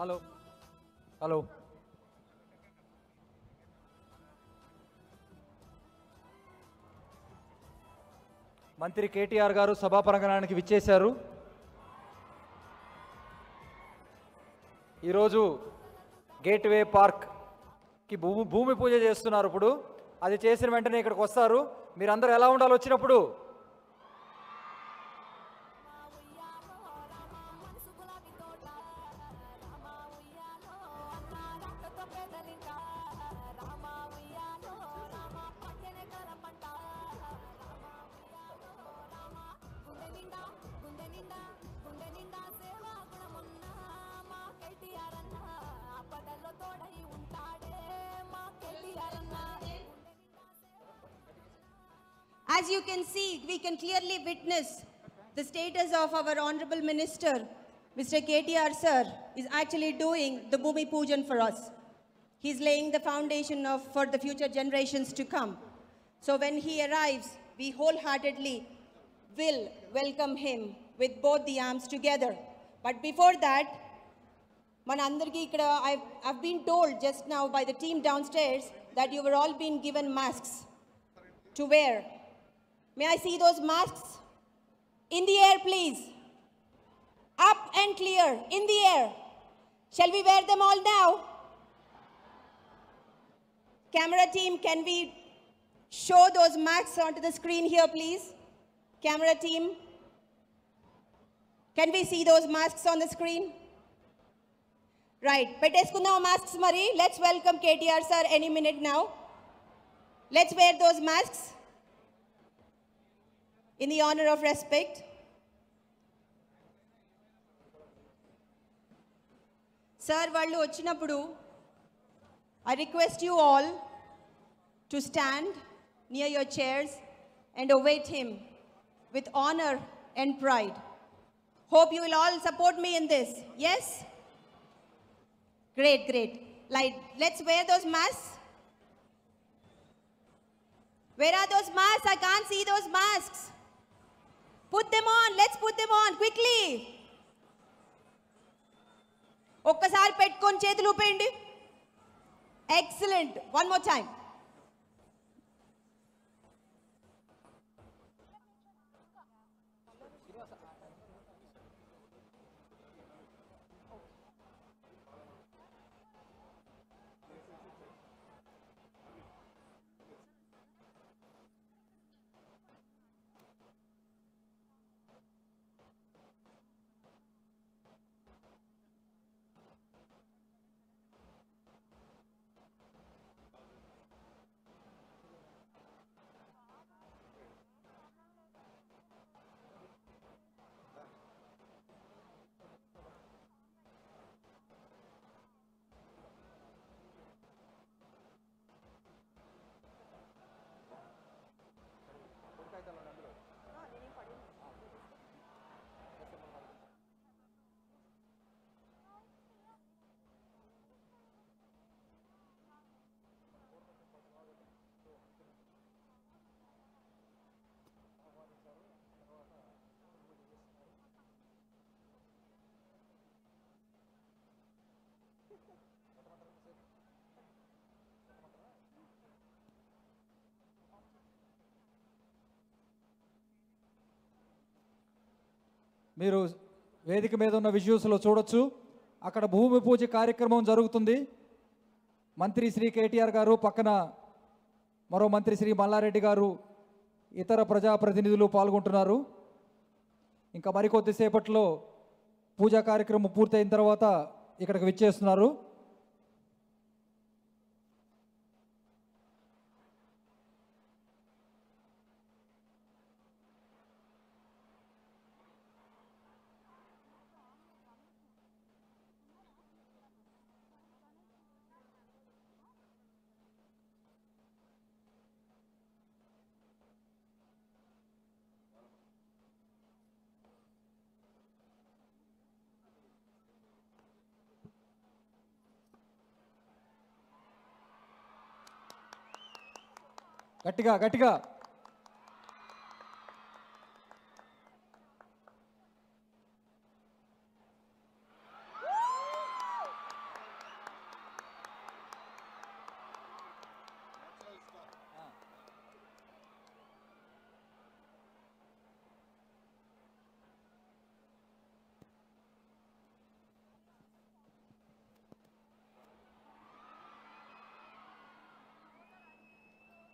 Hello hello మంత్రి కేటీఆర్ గారు సభా ప్రాంగణానికి విచ్చేశారు. ఈరోజు గేట్వే పార్క్కి భూమి పూజ చేస్తున్నారు. ఇప్పుడు అది చేసిన వెంటనే ఇక్కడికి వస్తారు. మీరందరూ ఎలా ఉండాలి వచ్చినప్పుడు? As you can see, we can clearly witness the status of our Honorable Minister, Mr. KTR sir, is actually doing the Bhumi Pujan for us. He's laying the foundation for the future generations to come. So when he arrives, we wholeheartedly will welcome him with both the arms together. But before that, I've been told just now by the team downstairs that you were all being given masks to wear. May I see those masks? In the air, please. Up and clear, in the air. Shall we wear them all now? Camera team, can we show those masks onto the screen here, please? Camera team, can we see those masks on the screen? Right, peteskundam masks mari. Let's welcome KTR sir any minute now. Let's wear those masks in the honor of respect. Sir, vallu vachinappudu, I request you all to stand near your chairs and await him with honor and pride. Hope you will all support me in this. Yes? Great, great. Let's wear those masks. Where are those masks? I can't see those masks. Put them on. Let's put them on quickly. ఒక్కసారి పెట్టుకొని చేతులు ఊపేయండి. Excellent. One more time. మీరు వేదిక మీద ఉన్న విజువల్స్లో చూడొచ్చు. అక్కడ భూమి పూజ కార్యక్రమం జరుగుతుంది. మంత్రి శ్రీ కేటీఆర్ గారు, పక్కన మరో మంత్రి శ్రీ మల్లారెడ్డి గారు, ఇతర ప్రజాప్రతినిధులు పాల్గొంటున్నారు. ఇంకా మరికొద్దిసేపట్లో పూజా కార్యక్రమం పూర్తయిన తర్వాత ఇక్కడికి విచ్చేస్తున్నారు. గట్టిగా గట్టిగా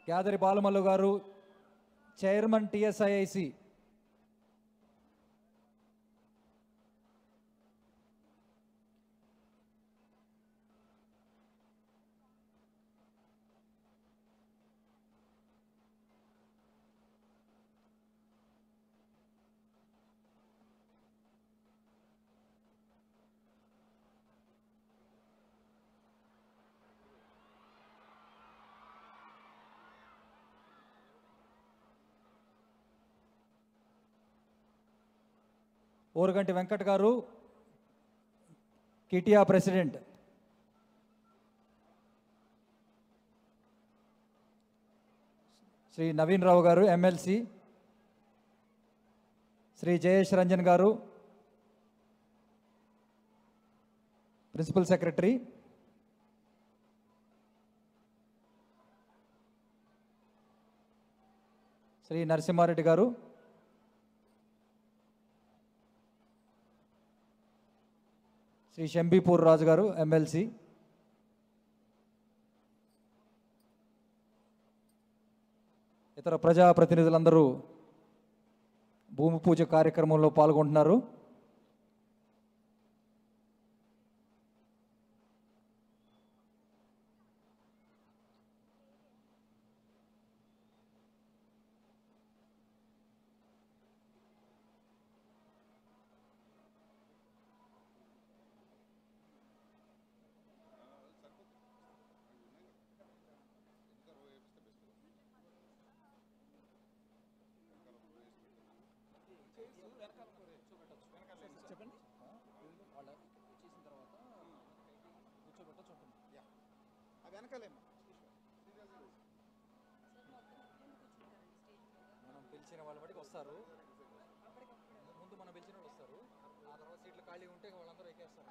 గ్యాదరి బాలమల్లు గారు, చైర్మన్ టిఎస్ఐఐసి. ఓరుగంటి వెంకట్ గారు, కిటియా ప్రెసిడెంట్. శ్రీ నవీన్ రావు గారు, ఎమ్మెల్సీ. శ్రీ జయేష్ రంజన్ గారు, ప్రిన్సిపల్ సెక్రటరీ. శ్రీ నరసింహారెడ్డి గారు, శ్రీ షంబీపూర్ రాజు గారు, ఎమ్మెల్సీ. ఇతర ప్రజాప్రతినిధులందరూ భూమి పూజ కార్యక్రమంలో పాల్గొంటున్నారు. మనం పిలిచిన వాళ్ళ బట్టి వస్తారు. ముందు మనం పిలిచిన వాళ్ళు వస్తారు, ఆ తర్వాత సీట్లు ఖాళీ ఉంటే వాళ్ళందరూ ఎక్కేస్తారు.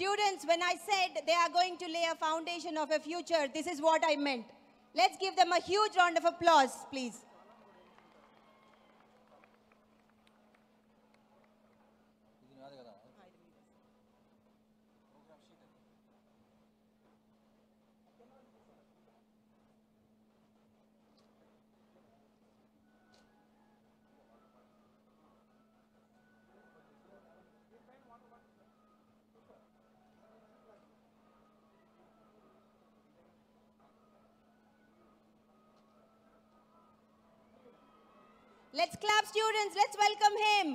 Students, when I said they are going to lay a foundation of a future, this is what I meant. Let's give them a huge round of applause, please. Let's clap, students. Let's welcome him.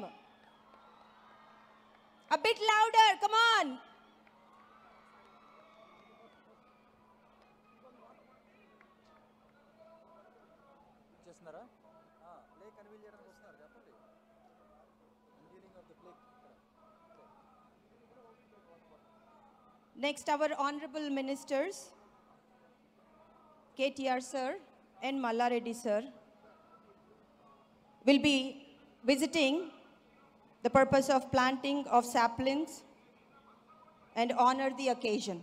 A bit louder. Come on. చేస్తున్నారా? Play కన్వీల్ చేయడానికి వస్తున్నారు, చెప్పండి. Unveiling of the play. Next, our honorable ministers, KTR sir and Malla Reddy sir, will be visiting the purpose of planting of saplings and honor the occasion.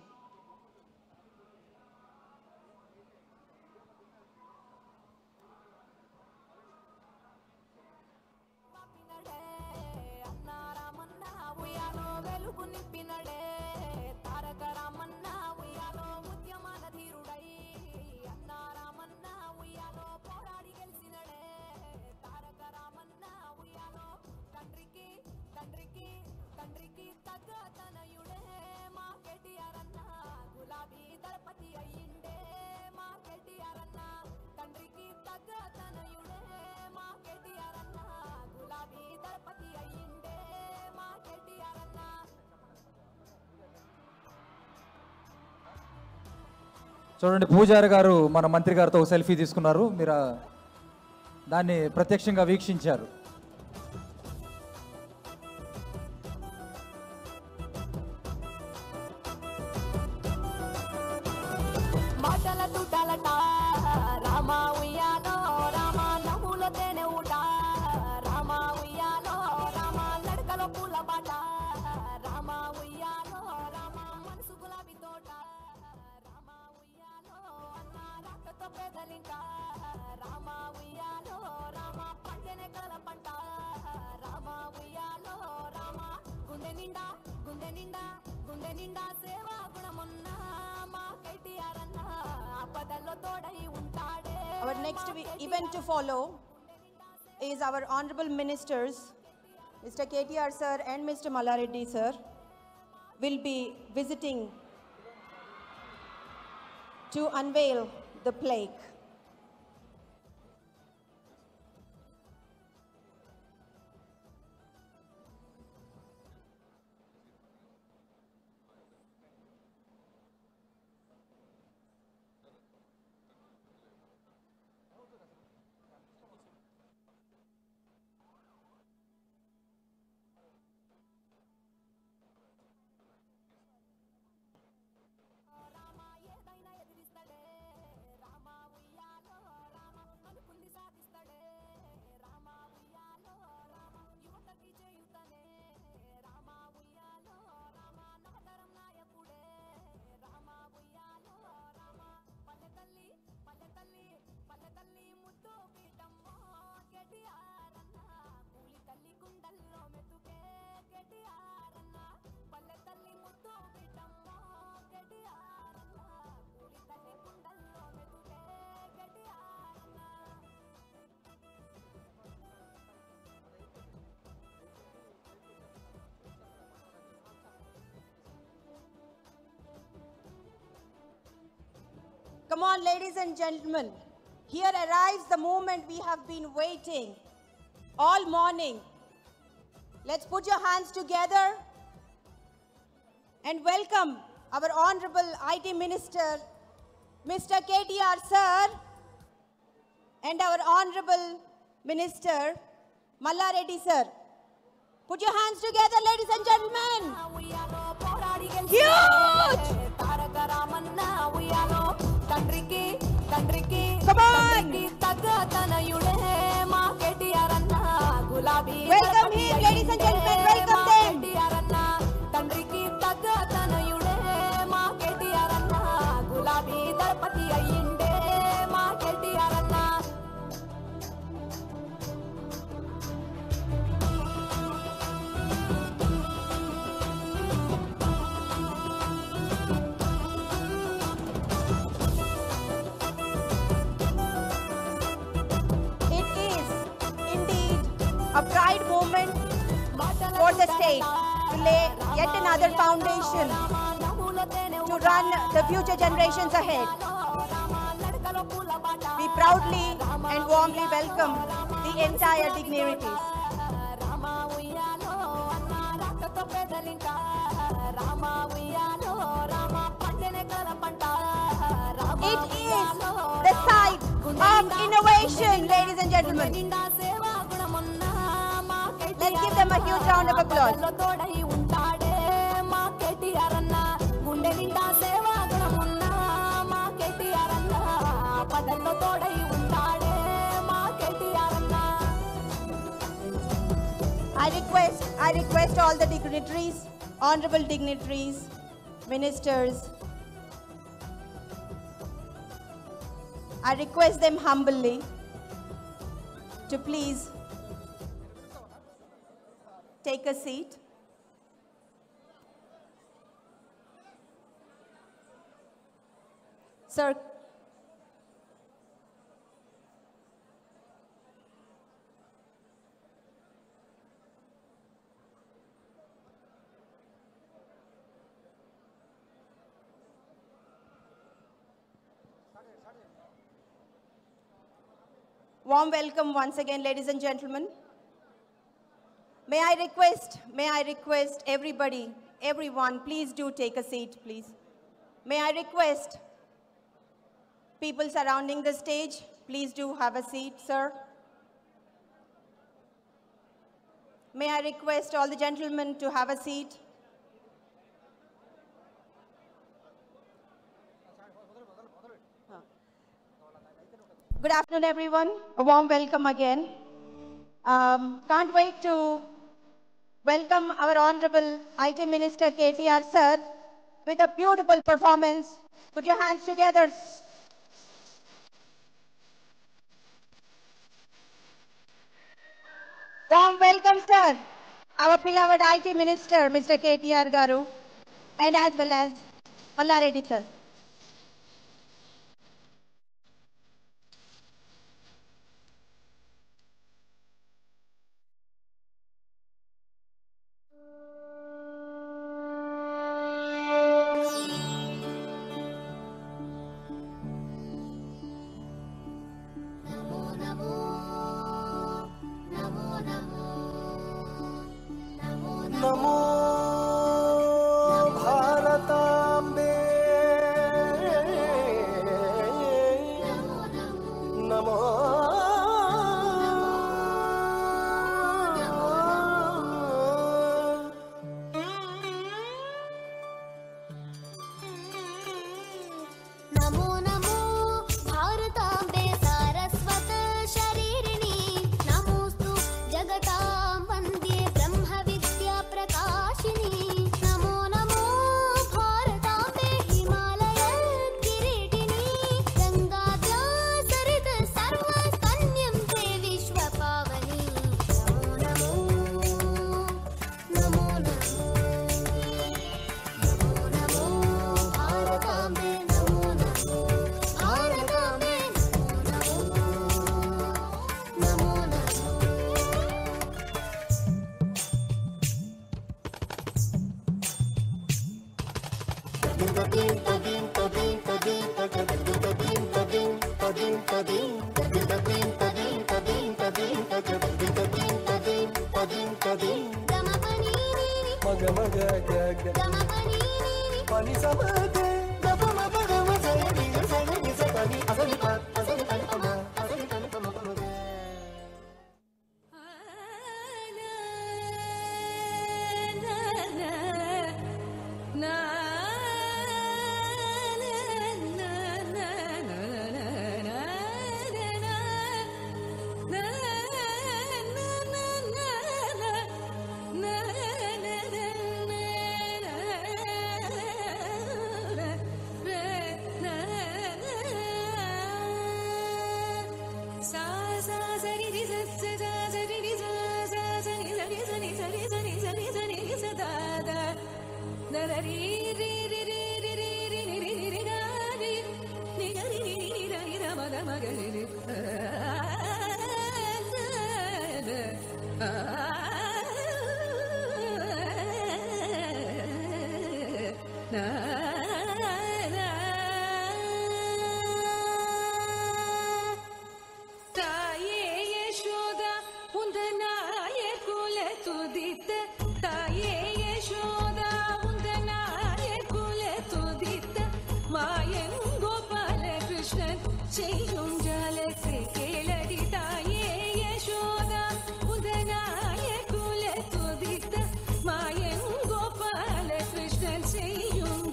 చూడండి పూజారి గారు మన మంత్రి గారితో ఒక సెల్ఫీ తీసుకున్నారు. మీరు దాన్ని ప్రత్యక్షంగా వీక్షించారు. మాటల తుటాలట రామ ఉయ్యాలో రామ నవ్వుల తేనె ఊట రామ ఉయ్యాలో రామ నడకలో పూల బాట రామ ఉయ్యాలో రామ మనసు గులాబీ తోట రామ ఉయ్యాలో అన్న రాకతో పెదలింట రామ ఉయ్యాలో రామ పంటనే కల పంట రామ ఉయ్యాలో రామ గుండె నిండా గుండె నిండా గుండె నిండా సేవా గుణమున్న మా కేటీఆర్ అన్న ఆపదల్లో తోడై ఉంటాడే. Our next event to follow is our honorable ministers, Mr. KTR sir and Mr. Mallareddy sir, will be visiting to unveil the plaque. Come on, ladies and gentlemen. Here arrives the moment we have been waiting all morning. Let's put your hands together and welcome our Honorable IT Minister, Mr. KTR sir, and our Honorable Minister, Mallareddy sir. Put your hands together, ladies and gentlemen. Huge! Come on! Welcome him, ladies and gentlemen, welcome them! A pride moment for the state to lay yet another foundation to run the future generations ahead. We proudly and warmly welcome the entire dignitaries. It is the site of innovation, ladies and gentlemen. Let's give them a huge round of applause. I request all the dignitaries, honorable dignitaries, ministers, I request them humbly to please take a seat. Sir, warm welcome once again, ladies and gentlemen. May I request everybody, everyone, please do take a seat, please. May I request people surrounding the stage, please do have a seat, sir. May I request all the gentlemen to have a seat? Good afternoon, everyone. A warm welcome again. Can't wait to welcome our Honorable IT Minister KTR sir with a beautiful performance. Put your hands together. Warm welcome, sir. Our beloved IT Minister, Mr. KTR Garu, and as well as Mallareddy sir. नमो भारताम्बे नमो नमो नमो भारताम्बे सारस्वत शरीरिणी नमोस्तु जगतां वन्द्ये ब्रह्मविद्या प्रकाशिनी नमो नमो भारताम्बे हिमालय किरीटिनी गंगाद्या सरित सर्वस्तन्यं ते विश्वपावनी नमो नमो नमो नमो भारताम्बे नमो नमो भारताम्बे नमो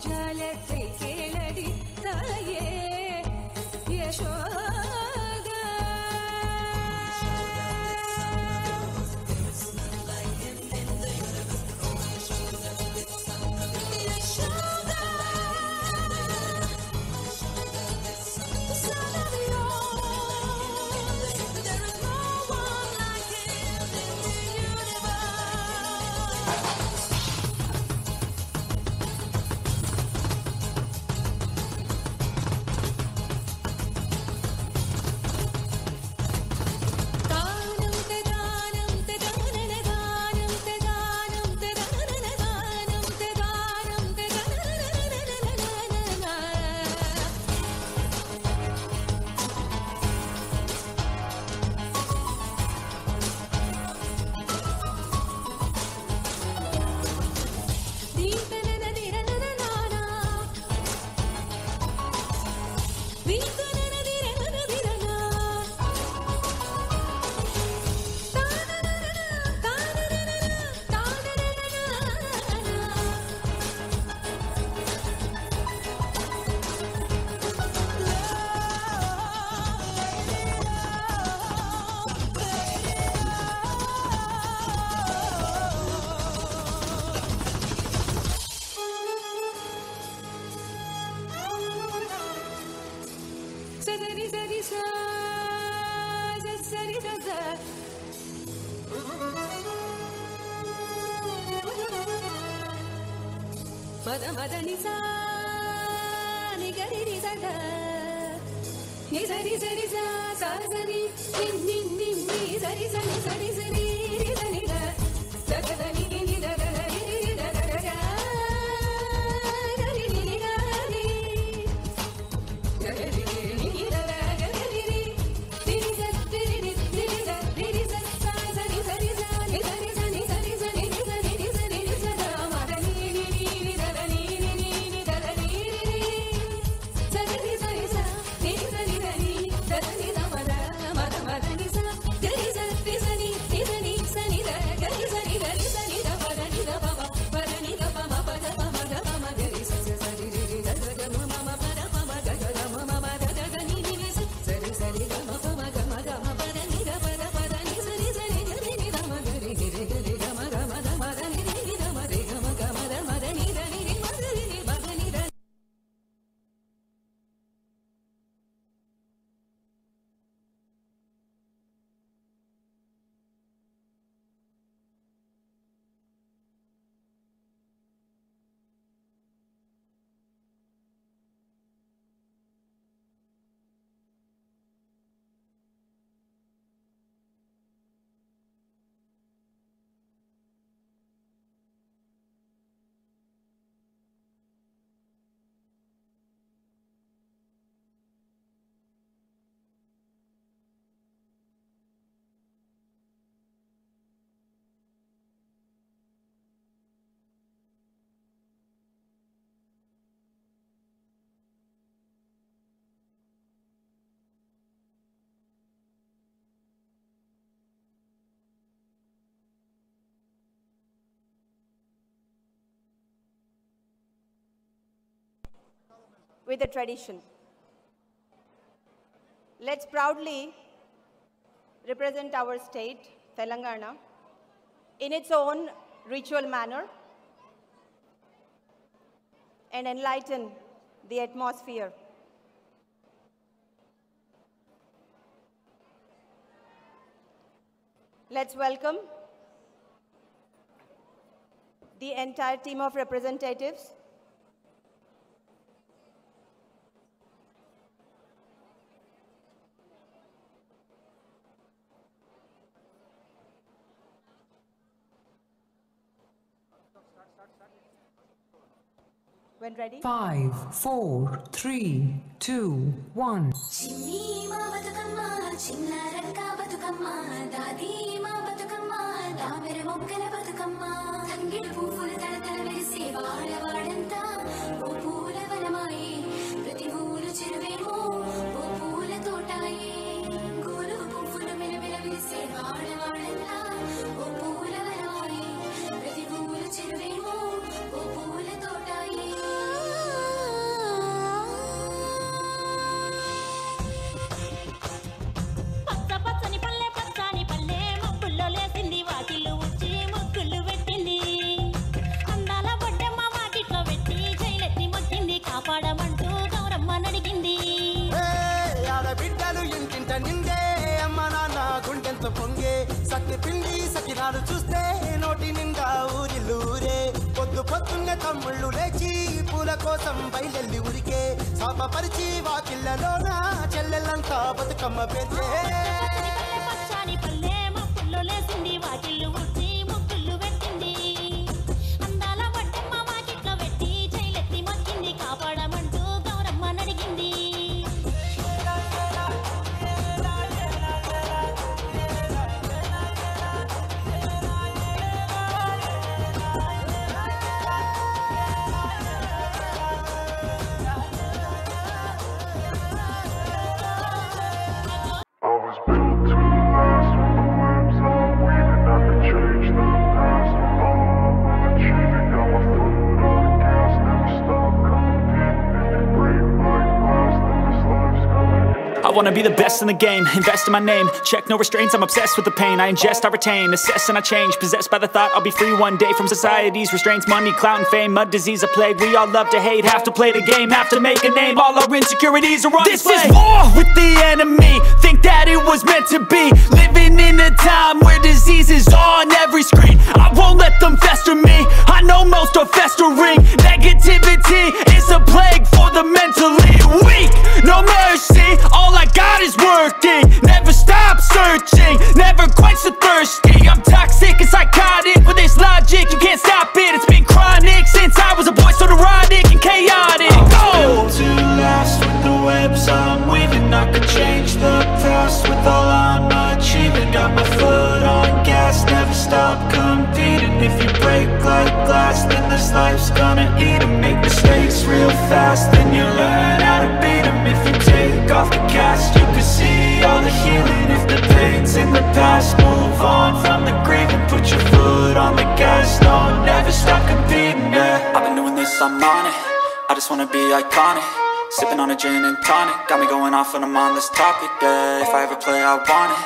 Jale with a tradition. Let's proudly represent our state, Telangana, in its own ritual manner and enlighten the atmosphere. Let's welcome the entire team of representatives. When ready? 5, 4, 3, 2, 1. చిన్ని మా బతుకమ్మ చిన్నారక్క బతుకమ్మ దాది మా బతుకమ్మ దామెర మొక్కల బతుకమ్మ తంగిడు పువ్వులు తడతడ వేసి వాడవాడంతా ఓ పూల వనమాయే ప్రతి ఊరు చెరువేమో ఓ పూల తోటాయే గోలు పువ్వులు మెలమెల వేసి వాడవాడంతా ఓ పూల వనమాయే ప్రతి ఊరు చెరువేమో ఓ పూల తోటాయే పొంగే సత్తి పిండి సకినాలు చూస్తే నోటి నిండా ఊరిల్లూరే పొద్దు పొద్దున్నే తమ్ముళ్ళు లేచి పూల కోసం బయలెల్లి ఉరికే శాపపరిచి వాకిళ్ళలోన చెల్లెళ్ళంతా Bathukamma పేర్చే I was built to last. I wanna be the best in the game, invest in my name. Check no restraints, I'm obsessed with the pain. I ingest, I retain, assess and I change. Possessed by the thought I'll be free one day from society's restraints. Money, clout and fame, mud, disease, a plague. We all love to hate, have to play the game, have to make a name. All our insecurities are on display. This is war with the enemy, think that it was meant to be. Living in a time where disease is on every screen. I won't let them fester me, I know most are festering. Negativity is a plague for the mentally weak. No mercy, all I got is working. Never stop searching, never quite so thirsty. I'm toxic and psychotic, with this logic, you can't stop it. It's been chronic since I was a boy, so neurotic and chaotic. Built to last with the webs I'm weaving. I could change the past with all I'm achieving. Got my foot on gas, never stop competing. If you break like glass, then this life's gonna eat 'em. Make mistakes real fast, then you learn how to beat 'em. If you take off the cast, you can see all the healing. If the pain's in the past, move on from the grieving. Put your foot on the gas, no, never stop competing, yeah. I've been doing this, I'm on it. I just wanna be iconic. Sipping on a gin and tonic, got me going off when I'm on this topic, yeah. If I ever play, I want it.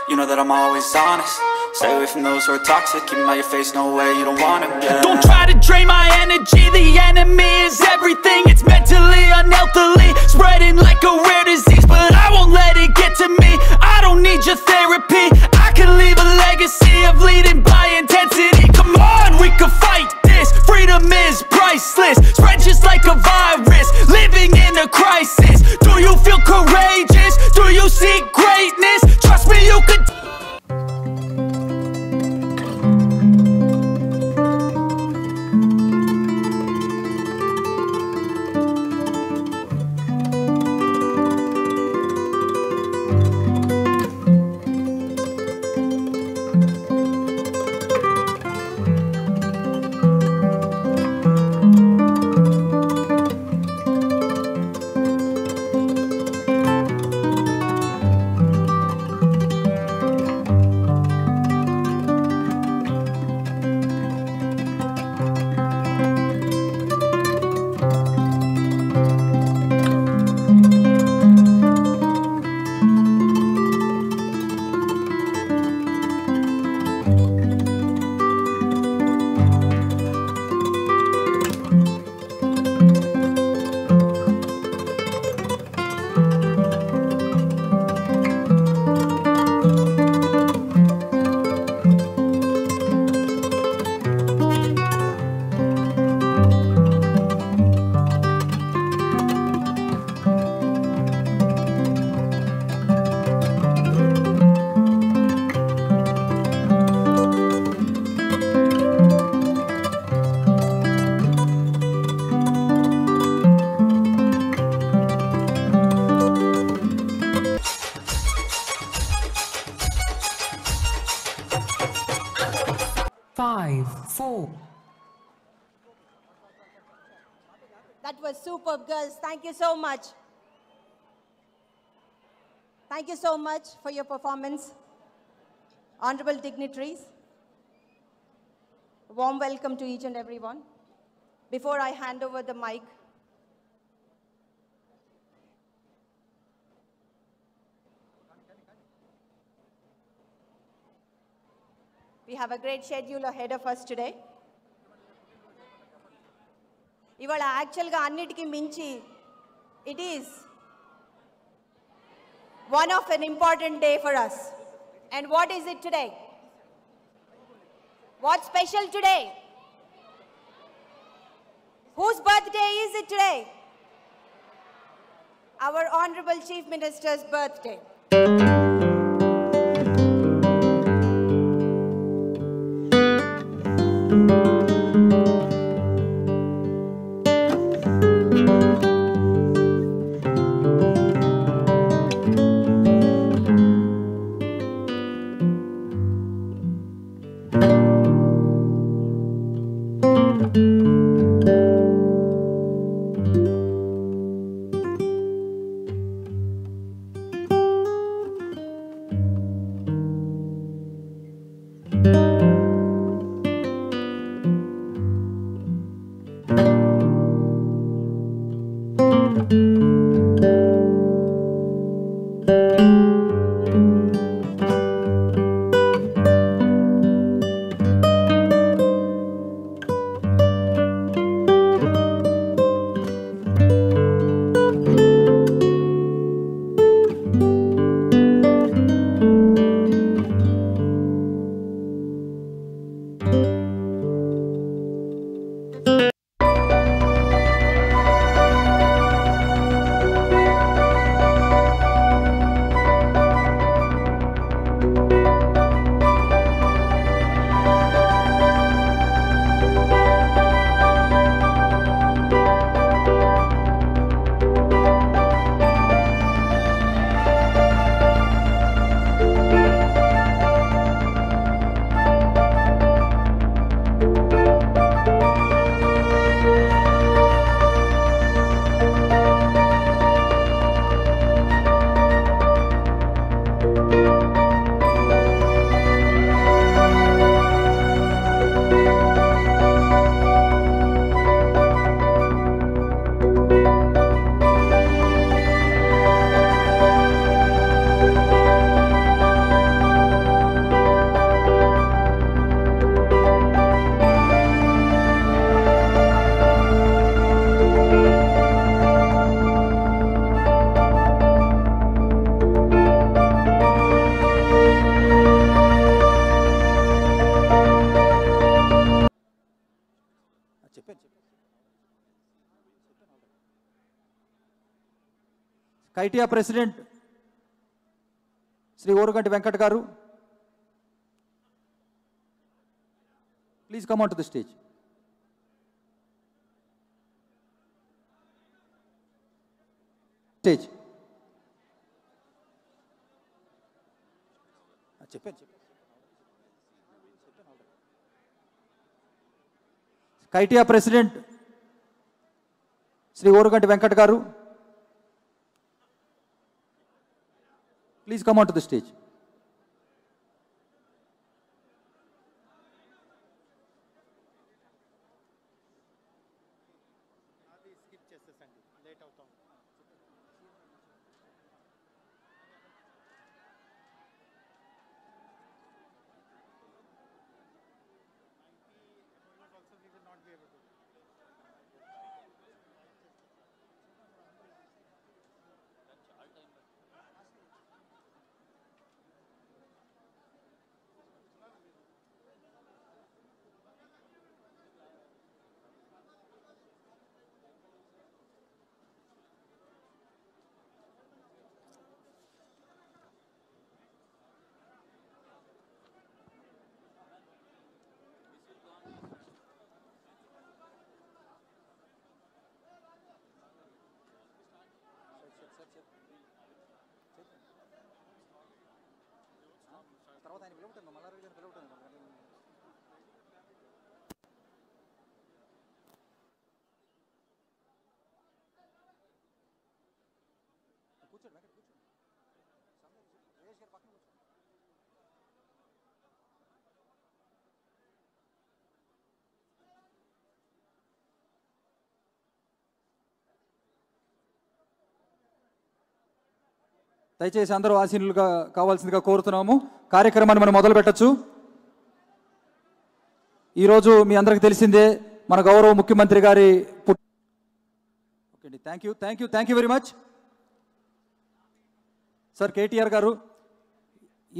You know that I'm always honest. Stay away from those who are toxic. Keep them out your face, no way, you don't want them, yeah. Don't try to drain my energy. The enemy is everything. It's mentally, unhealthily, spreading like a rare disease. But I won't let it get to me. I don't need your therapy. I can leave a legacy of leading by intensity. Come on, we can fight this. Freedom is priceless, spread just like a virus. Living in a crisis. Do you feel courageous? Do you seek greatness? Trust me, you could. That was superb, girls. Thank you so much. Thank you so much for your performance. Honorable dignitaries, a warm welcome to each and everyone. Before I hand over the mic, we have a great schedule ahead of us today. ఇవాళ యాక్చువల్గా అన్నిటికీ మించి it is one of an important day for us. And what is it today? What's special today? Whose birthday is it today? Our Honorable Chief Minister's birthday. KITEA president Shri Oruganti Venkat గారు, please come on to the stage. చెప్పాను. KITEA president Shri Oruganti Venkat గారు, please come on to the stage. దయచేసి అందరూ ఆసీనులుగా కావాల్సిందిగా కోరుతున్నాము. కార్యక్రమాన్ని మనం మొదలు పెట్టచ్చు. ఈరోజు మీ అందరికి తెలిసిందే మన గౌరవ ముఖ్యమంత్రి గారి thank you very much sir KTR గారు.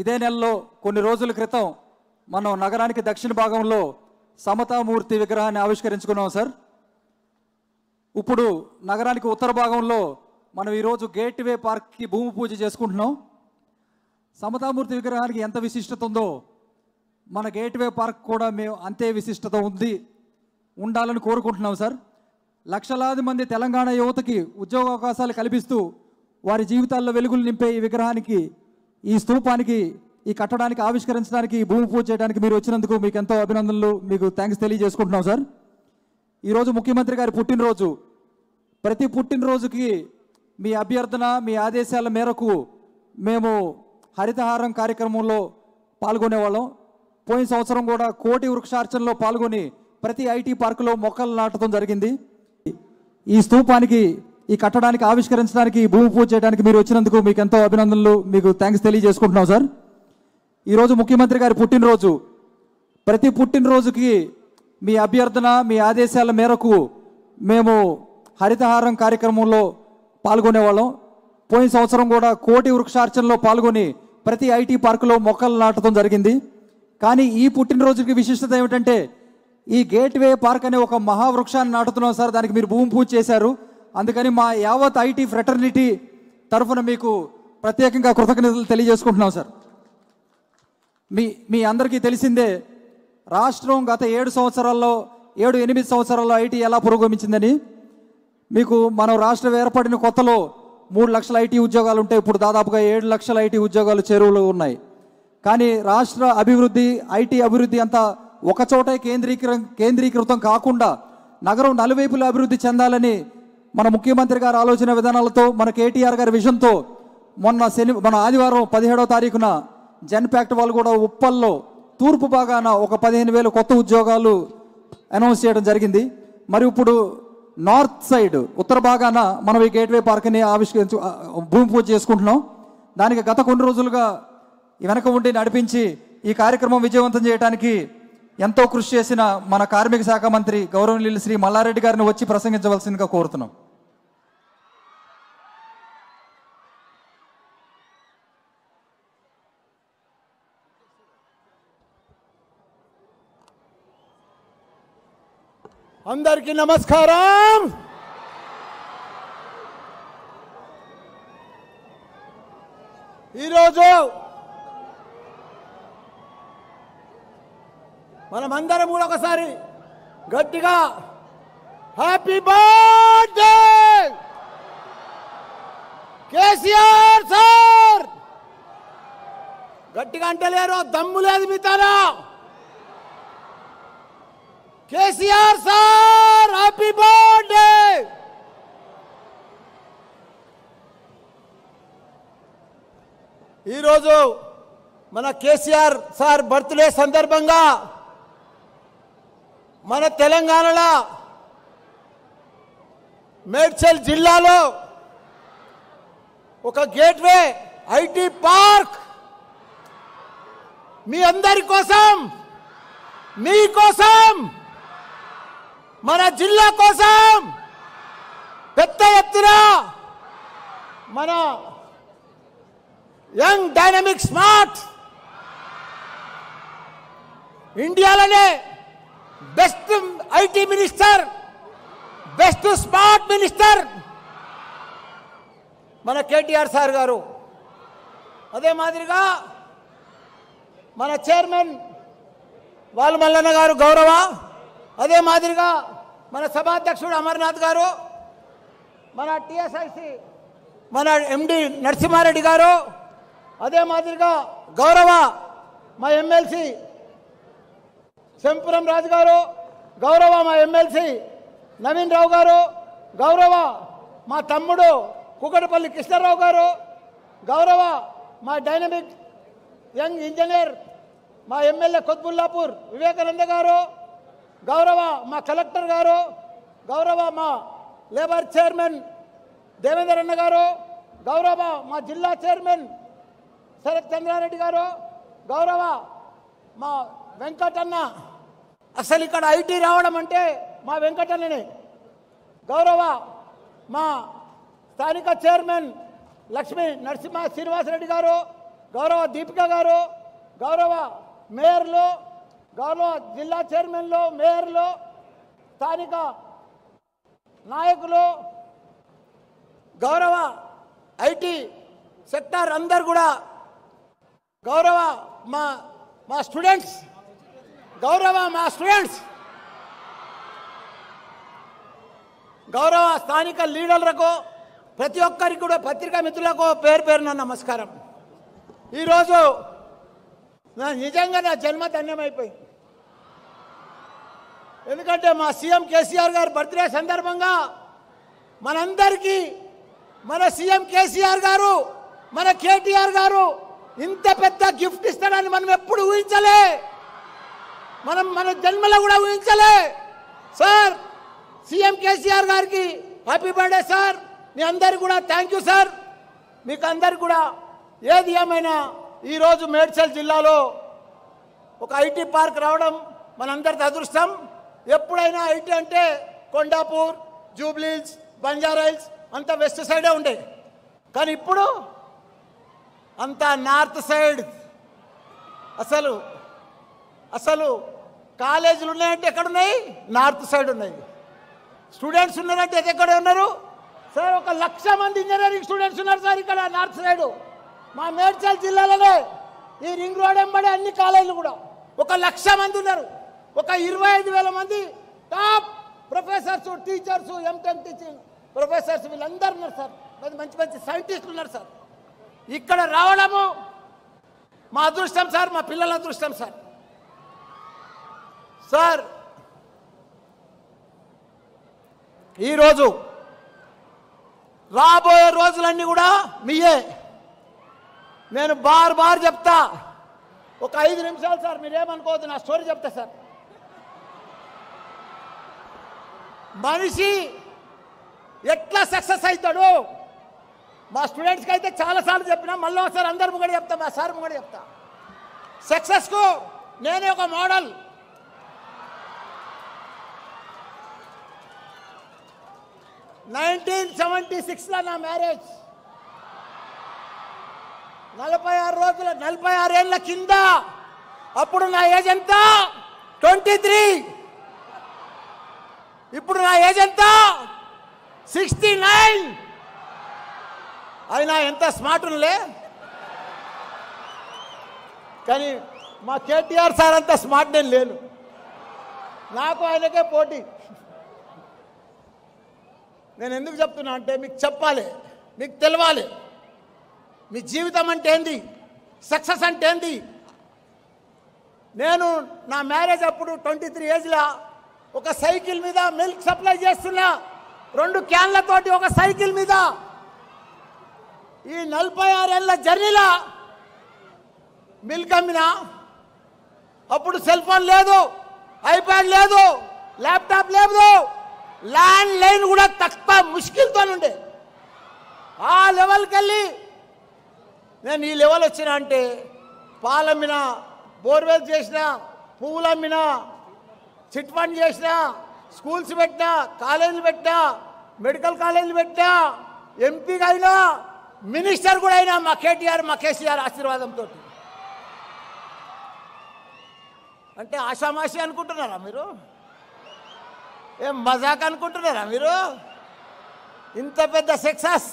ఇదే నెలలో కొన్ని రోజుల క్రితం మనం నగరానికి దక్షిణ భాగంలో సమతామూర్తి విగ్రహాన్ని ఆవిష్కరించుకున్నాం సార్. ఇప్పుడు నగరానికి ఉత్తర భాగంలో మనం ఈరోజు గేట్వే పార్క్కి భూమి పూజ చేసుకుంటున్నాం. సమతామూర్తి విగ్రహానికి ఎంత విశిష్టత ఉందో మన గేట్వే పార్క్ కూడా మేము అంతే విశిష్టత ఉండాలని కోరుకుంటున్నాం సార్. లక్షలాది మంది తెలంగాణ యువతకి ఉద్యోగ అవకాశాలు కల్పిస్తూ వారి జీవితాల్లో వెలుగులు నింపే ఈ విగ్రహానికి, ఈ స్తూపానికి, ఈ కట్టడానికి ఆవిష్కరించడానికి, భూమి పూజ చేయడానికి మీరు వచ్చినందుకు మీకు ఎంతో అభినందనలు, మీకు థ్యాంక్స్ తెలియజేసుకుంటున్నాం సార్. ఈరోజు ముఖ్యమంత్రి గారి పుట్టినరోజు. ప్రతి పుట్టినరోజుకి మీ అభ్యర్థన, మీ ఆదేశాల మేరకు మేము హరితహారం కార్యక్రమంలో పాల్గొనేవాళ్ళం. పోయిన సంవత్సరం కూడా కోటి వృక్షార్చనలో పాల్గొని ప్రతి ఐటీ పార్కులో మొక్కలు నాటడం జరిగింది. ఈ స్తూపానికి, ఈ కట్టడానికి ఆవిష్కరించడానికి, భూమి పూజ చేయడానికి మీరు వచ్చినందుకు మీకు ఎంతో అభినందనలు, మీకు థ్యాంక్స్ తెలియజేసుకుంటున్నాం సార్. ఈరోజు ముఖ్యమంత్రి గారి పుట్టినరోజు. ప్రతి పుట్టినరోజుకి మీ అభ్యర్థన, మీ ఆదేశాల మేరకు మేము హరితహారం కార్యక్రమంలో పాల్గొనేవాళ్ళం. పోయిన సంవత్సరం కూడా కోటి వృక్షార్చనలో పాల్గొని ప్రతి ఐటీ పార్కులో మొక్కలు నాటడం జరిగింది. కానీ ఈ పుట్టినరోజుకి విశిష్టత ఏమిటంటే ఈ గేట్వే పార్క్ అనే ఒక మహావృక్షాన్ని నాటుతున్నాం సార్. దానికి మీరు భూమి పూజ చేశారు. అందుకని మా యావత్ ఐటీ ఫ్రెటర్నిటీ తరఫున మీకు ప్రత్యేకంగా కృతజ్ఞతలు తెలియజేసుకుంటున్నాం సార్. మీ అందరికీ తెలిసిందే రాష్ట్రం గత 7-8 సంవత్సరాల్లో ఐటీ ఎలా పురోగమించిందని. మీకు మనం రాష్ట్రం ఏర్పడిన కొత్తలో 3 లక్షల ఐటీ ఉద్యోగాలు ఉంటే ఇప్పుడు దాదాపుగా 7 లక్షల ఐటీ ఉద్యోగాలు చెరువులు ఉన్నాయి. కానీ రాష్ట్ర అభివృద్ధి, ఐటీ అభివృద్ధి అంతా ఒక చోటే కేంద్రీకృతం కాకుండా నగరం నలువైపులా అభివృద్ధి చెందాలని మన ముఖ్యమంత్రి గారి ఆలోచన విధానాలతో, మన కేటీఆర్ గారి విజన్తో మన ఆదివారం 17వ తారీఖున జెన్పాక్ట్ వాళ్ళు కూడా ఉప్పల్లో తూర్పు భాగాన ఒక 15,000 కొత్త ఉద్యోగాలు అనౌన్స్ చేయడం జరిగింది. మరి ఇప్పుడు నార్త్ సైడ్, ఉత్తర భాగాన మనం ఈ గేట్వే పార్క్ని భూమి పూజ చేసుకుంటున్నాం. దానికి గత కొన్ని రోజులుగా వెనక ఉండి నడిపించి ఈ కార్యక్రమం విజయవంతం చేయడానికి ఎంతో కృషి చేసిన మన కార్మిక శాఖ మంత్రి గౌరవనీయులు శ్రీ మల్లారెడ్డి గారిని వచ్చి ప్రసంగించవలసిందిగా కోరుతున్నాం. అందరికీ నమస్కారం. ఈరోజు మనమందరం కూడా ఒకసారి గట్టిగా హ్యాపీ బర్త్డే కేసీఆర్ సార్ గట్టిగా అంటలేరు, దమ్ము లేదు మితారా. KCR sir happy birthday. ఈరోజు మన కేసీఆర్ సార్ బర్త్డే సందర్భంగా మన తెలంగాణలో మేడ్చల్ జిల్లాలో ఒక గేట్వే ఐటీ పార్క్ మీ అందరి కోసం, మీకోసం, మన జిల్లా కోసం పెద్ద ఎత్తున మన యంగ్ డైనమిక్ స్మార్ట్ ఇండియాలోనే best IT minister, best smart minister మన కేటీఆర్ సార్ గారు. అదే మాదిరిగా మన చైర్మన్ వాల్ మల్లన్న గారు గౌరవ, అదే మాదిరిగా మన సభాధ్యక్షుడు అమర్నాథ్ గారు, మన టిఎస్ఐసి మన ఎండి నరసింహారెడ్డి గారు, అదే మాదిరిగా గౌరవ మా ఎమ్మెల్సీ శంపురం రాజు గారు, గౌరవ మా ఎమ్మెల్సీ నవీన్ రావు గారు, గౌరవ మా తమ్ముడు కుకటపల్లి కృష్ణారావు గారు, గౌరవ మా డైనమిక్ యంగ్ ఇంజనీర్ మా ఎమ్మెల్యే కొత్బుల్లాపూర్ వివేకానంద గారు, గౌరవ మా కలెక్టర్ గారు, గౌరవ మా లేబర్ చైర్మన్ దేవేందర్ అన్న గారు, గౌరవ మా జిల్లా చైర్మన్ శరత్ చంద్రారెడ్డి గారు, గౌరవ మా వెంకటన్న. అసలు ఇక్కడ ఐటీ రావడం అంటే మా వెంకటన్ననే. గౌరవ మా స్థానిక చైర్మన్ లక్ష్మీ నరసింహ శ్రీనివాసరెడ్డి గారు, గౌరవ దీపిక గారు, గౌరవ మేయర్లు, గౌరవ జిల్లా చైర్మన్లు, మేయర్లు, స్థానిక నాయకులు, గౌరవ ఐటీ సెక్టార్ అందరు కూడా, గౌరవ మా స్టూడెంట్స్, గౌరవ మా స్టూడెంట్స్, గౌరవ స్థానిక లీడర్లకు, ప్రతి ఒక్కరికి కూడా పత్రికా మిత్రులకు పేరు పేరున నమస్కారం. ఈరోజు నిజంగా నా జన్మ ధన్యమైపోయింది. ఎందుకంటే మా సీఎం కేసీఆర్ గారు బర్త్డే సందర్భంగా మనందరికీ మన సీఎం కేసీఆర్ గారు, మన కేటీఆర్ గారు ఇంత పెద్ద గిఫ్ట్ ఇస్తాడని మనం ఎప్పుడు ఊహించలే, మన జన్మలో కూడా ఊహించలే. సార్ సీఎం కేసీఆర్ గారికి హ్యాపీ బర్త్డే సార్. మీ అందరికి కూడా థ్యాంక్ యూ సార్. మీకు అందరికి కూడా ఏది ఏమైనా ఈరోజు మేడ్చల్ జిల్లాలో ఒక ఐటీ పార్క్ రావడం మనందరిది అదృష్టం. ఎప్పుడైనా ఐటీ అంటే కొండాపూర్, జూబ్లీహిల్స్, బంజారాహిల్స్ అంతా వెస్ట్ సైడే ఉండే, కానీ ఇప్పుడు అంతా నార్త్ సైడ్. అసలు కాలేజీలు ఉన్నాయంటే ఎక్కడున్నాయి? నార్త్ సైడ్ ఉన్నాయి. స్టూడెంట్స్ ఉన్నారంటే ఎక్కడ ఉన్నారు సార్? 1,00,000 మంది ఇంజనీరింగ్ స్టూడెంట్స్ ఉన్నారు సార్ ఇక్కడ నార్త్ సైడ్. మా మేడ్చల్ జిల్లాలోనే ఈ రింగ్ రోడ్ ఎంబడే అన్ని కాలేజీలు కూడా 1,00,000 మంది ఉన్నారు. 25,000 మంది top professors, teachers, MTech teaching professors వీళ్ళందరూ ఉన్నారు సార్. మంచి మంచి సైంటిస్టులు ఉన్నారు సార్. ఇక్కడ రావడము మా అదృష్టం సార్, మా పిల్లల అదృష్టం సార్. సార్ ఈరోజు రాబోయే రోజులన్నీ కూడా మీయే. నేను బార్ చెప్తా. ఒక 5 నిమిషాలు సార్, మీరేమనుకోవద్దు, నా స్టోరీ చెప్తా సార్. మనిషి ఎట్లా సక్సెస్ అవుతాడు మా స్టూడెంట్స్కి అయితే చాలాసార్లు చెప్పినా, మళ్ళీ ఒకసారి అందరి ముంగడ చెప్తా, మా సార్ ముంగడ చెప్తా. సక్సెస్కు నేనే ఒక మోడల్. 1976లో నా మ్యారేజ్. 46 ఏళ్ళ కింద. అప్పుడు నా ఏజ్ ఎంత? 23. ఇప్పుడు నా ఏజ్ ఎంత? 69. అయినా ఎంత స్మార్ట్ ఉన్నలే. కానీ మా కేటీఆర్ సార్ అంత స్మార్ట్ నేను లేను, నాకు ఆయనకే పోటీ. నేను ఎందుకు చెప్తున్నా అంటే మీకు చెప్పాలి, మీకు తెలవాలి మీ జీవితం అంటే ఏంది, సక్సెస్ అంటే ఏంది. నేను నా మ్యారేజ్ అప్పుడు 23 ఏజ్లో ఒక సైకిల్ మీద మిల్క్ సప్లై చేస్తున్నా, 2 క్యాన్లతోటి ఒక సైకిల్ మీద. ఈ 46 ఏళ్ళ జర్నీలో మిల్క్ అమ్మినా. అప్పుడు సెల్ ఫోన్ లేదు, ఐప్యాడ్ లేదు, ల్యాప్టాప్ లేదు, ల్యాండ్ లైన్ కూడా తక్కువ ముష్కిల్తో ఉండే. ఆ లెవెల్కి వెళ్ళి నేను ఈ లెవెల్ వచ్చినా అంటే పాలమ్మినా, బోర్వెల్ చేసిన, పువ్వులు అమ్మినా, చిట్ ఫండ్ చేసిన, స్కూల్స్ పెట్టినా, కాలేజీలు పెట్టినా, మెడికల్ కాలేజీలు పెట్టినా, ఎంపీగా అయినా, మినిస్టర్ కూడా అయినా మా కేటీఆర్ మా కేసీఆర్ ఆశీర్వాదంతో. అంటే ఆషామాషి అనుకుంటున్నారా మీరు? ఏం మజాక్ అనుకుంటున్నారా మీరు? ఇంత పెద్ద సక్సెస్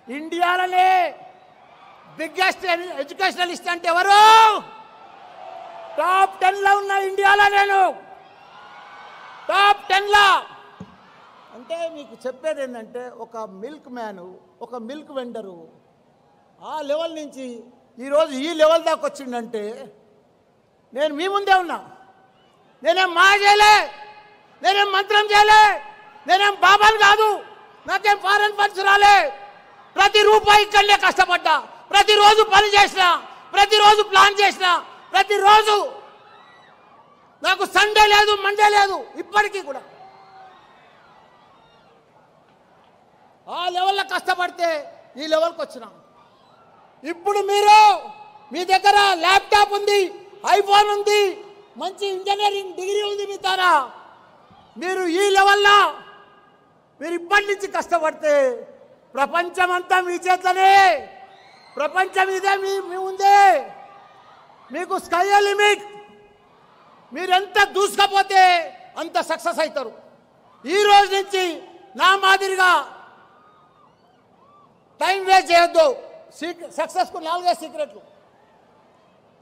ఇండియాలోనే బిగ్గెస్ట్ ఎడ్యుకేషనలిస్ట్ అంటే ఎవరు? టాప్ 10లో ఉన్న ఇండియాలో నేను టాప్ 10లో. అంటే మీకు చెప్పేది ఏంటంటే ఒక మిల్క్ మ్యాను, ఒక మిల్క్ వెండరు ఆ లెవెల్ నుంచి ఈరోజు ఈ లెవెల్ దాకా వచ్చిందంటే నేను మీ ముందే ఉన్నా. నేనేం మా చేయలే, నేనేం మంత్రం చేయలే, నేనేం బాబాలు కాదు, నాకేం ఫారెన్ ఫండ్స్ రాలే. ప్రతి రూపాయి ఇక్కడనే కష్టపడ్డా, ప్రతిరోజు పని చేసిన, ప్రతిరోజు ప్లాన్ చేసిన, ప్రతిరోజు నాకు సండే లేదు, మండే లేదు, ఇప్పటికీ కూడా ఆ లెవెల్లో కష్టపడితే ఈ లెవెల్కి వచ్చినా. ఇప్పుడు మీరు మీ దగ్గర ల్యాప్టాప్ ఉంది, ఐఫోన్ ఉంది, మంచి ఇంజనీరింగ్ డిగ్రీ ఉంది మీ దగ్గర. మీరు ఈ లెవెల్లో మీరు ఇప్పటి నుంచి కష్టపడితే ప్రపంచం అంతా మీ చేతిలోనే, ప్రపంచం ఇదే మీ ఉందే. మీకు స్కై లిమిట్. మీరు ఎంత దూసుకపోతే అంత సక్సెస్ అవుతారు. ఈ రోజు నుంచి నా మాదిరిగా టైం వేస్ట్ చేయొద్దు. సక్సెస్కు 4 సీక్రెట్లు.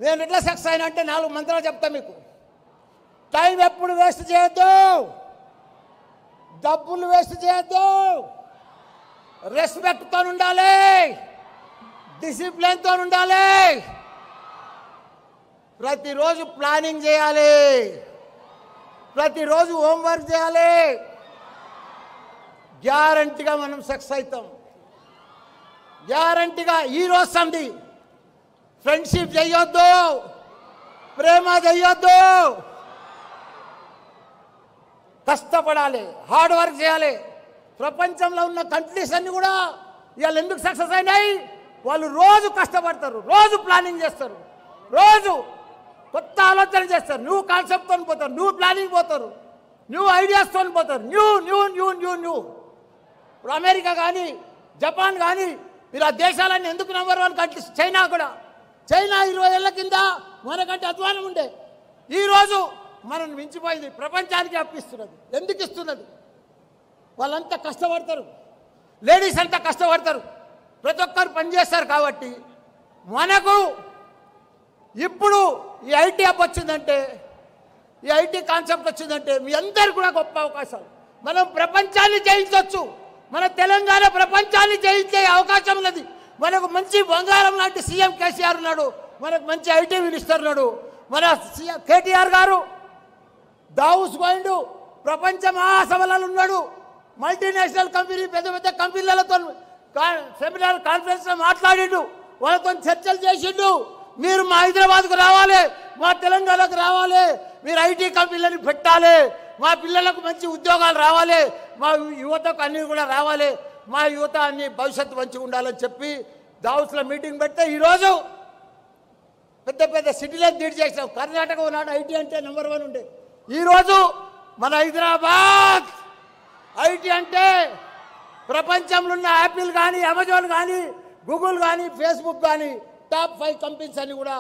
నేను ఎట్లా సక్సెస్ అయినా అంటే 4 మంత్రాలు చెప్తా మీకు. టైం ఎప్పుడు వేస్ట్ చేయొద్దు, డబ్బులు వేస్ట్ చేయొద్దు, రెస్పెక్ట్తో ఉండాలి, డిసిప్లిన్తో ఉండాలి, ప్రతిరోజు ప్లానింగ్ చేయాలి, ప్రతిరోజు హోంవర్క్ చేయాలి. గ్యారంటీగా మనం సక్సెస్ అవుతాం. గ్యారంటీగా. ఈరోజు సంధి ఫ్రెండ్షిప్ చేయొద్దు, ప్రేమ చేయొద్దు, కష్టపడాలి, హార్డ్ వర్క్ చేయాలి. ప్రపంచంలో ఉన్న కంట్రీస్ అన్ని కూడా ఇవాళ ఎందుకు సక్సెస్ అయినాయి? వాళ్ళు రోజు కష్టపడతారు, రోజు ప్లానింగ్ చేస్తారు, రోజు కొత్త ఆలోచన చేస్తారు, న్యూ కాన్సెప్ట్తో పోతారు, న్యూ ప్లానింగ్ పోతారు, న్యూ ఐడియాస్తో పోతారు, new new new new new. ఇప్పుడు అమెరికా కానీ, జపాన్ కానీ, మీరు ఆ దేశాలన్నీ ఎందుకు నంబర్ 1 కంట్రీస్? చైనా కూడా. చైనా 20 ఏళ్ల కింద మనకంటే అధ్వానం ఉండే, ఈరోజు మనం మించిపోయింది, ప్రపంచానికి అప్పిస్తున్నది. ఎందుకు ఇస్తున్నది? వాళ్ళంతా కష్టపడతారు, లేడీస్ అంతా కష్టపడతారు, ప్రతి ఒక్కరు పనిచేస్తారు. కాబట్టి మనకు ఇప్పుడు ఈ ఐటీ యాప్ వచ్చిందంటే, ఈ ఐటీ కాన్సెప్ట్ వచ్చిందంటే మీ అందరు కూడా గొప్ప అవకాశాలు. మనం ప్రపంచాన్ని జయించవచ్చు. మన తెలంగాణ ప్రపంచాన్ని జయించే అవకాశం ఉన్నది. మనకు మంచి బంగారం లాంటి సీఎం కేసీఆర్ ఉన్నాడు, మనకు మంచి ఐటీ మినిస్టర్ ఉన్నాడు. మన సీఎం కేటీఆర్ గారు దావుస్ పోయిండు, ప్రపంచ మహాసభలలో ఉన్నాడు, మల్టీనేషనల్ కంపెనీ పెద్ద పెద్ద కంపెనీలతో సెమినార్ కాన్ఫరెన్స్లో మాట్లాడిండు, వాళ్ళతో చర్చలు చేసిండు. మీరు మా హైదరాబాద్కు రావాలి, మా తెలంగాణకు రావాలి, మీరు ఐటీ కంపెనీలను పెట్టాలి, మా పిల్లలకు మంచి ఉద్యోగాలు రావాలి, మా యువతకు అన్నీ కూడా రావాలి, మా యువత అన్ని భవిష్యత్తు మంచిగా ఉండాలని చెప్పి దావుస్లో మీటింగ్ పెడితే ఈరోజు పెద్ద పెద్ద సిటీలను లీడ్ చేసాం. కర్ణాటక ఉన్నాడు ఐటీ అంటే నెంబర్ 1 ఉండే. ఈరోజు మన హైదరాబాద్ ఐటీ అంటే ప్రపంచంలో ఉన్న యాపిల్ కానీ, అమెజాన్ కానీ, గూగుల్ కానీ, ఫేస్బుక్ కానీ టాప్ 5 కంపెనీస్ అన్ని కూడా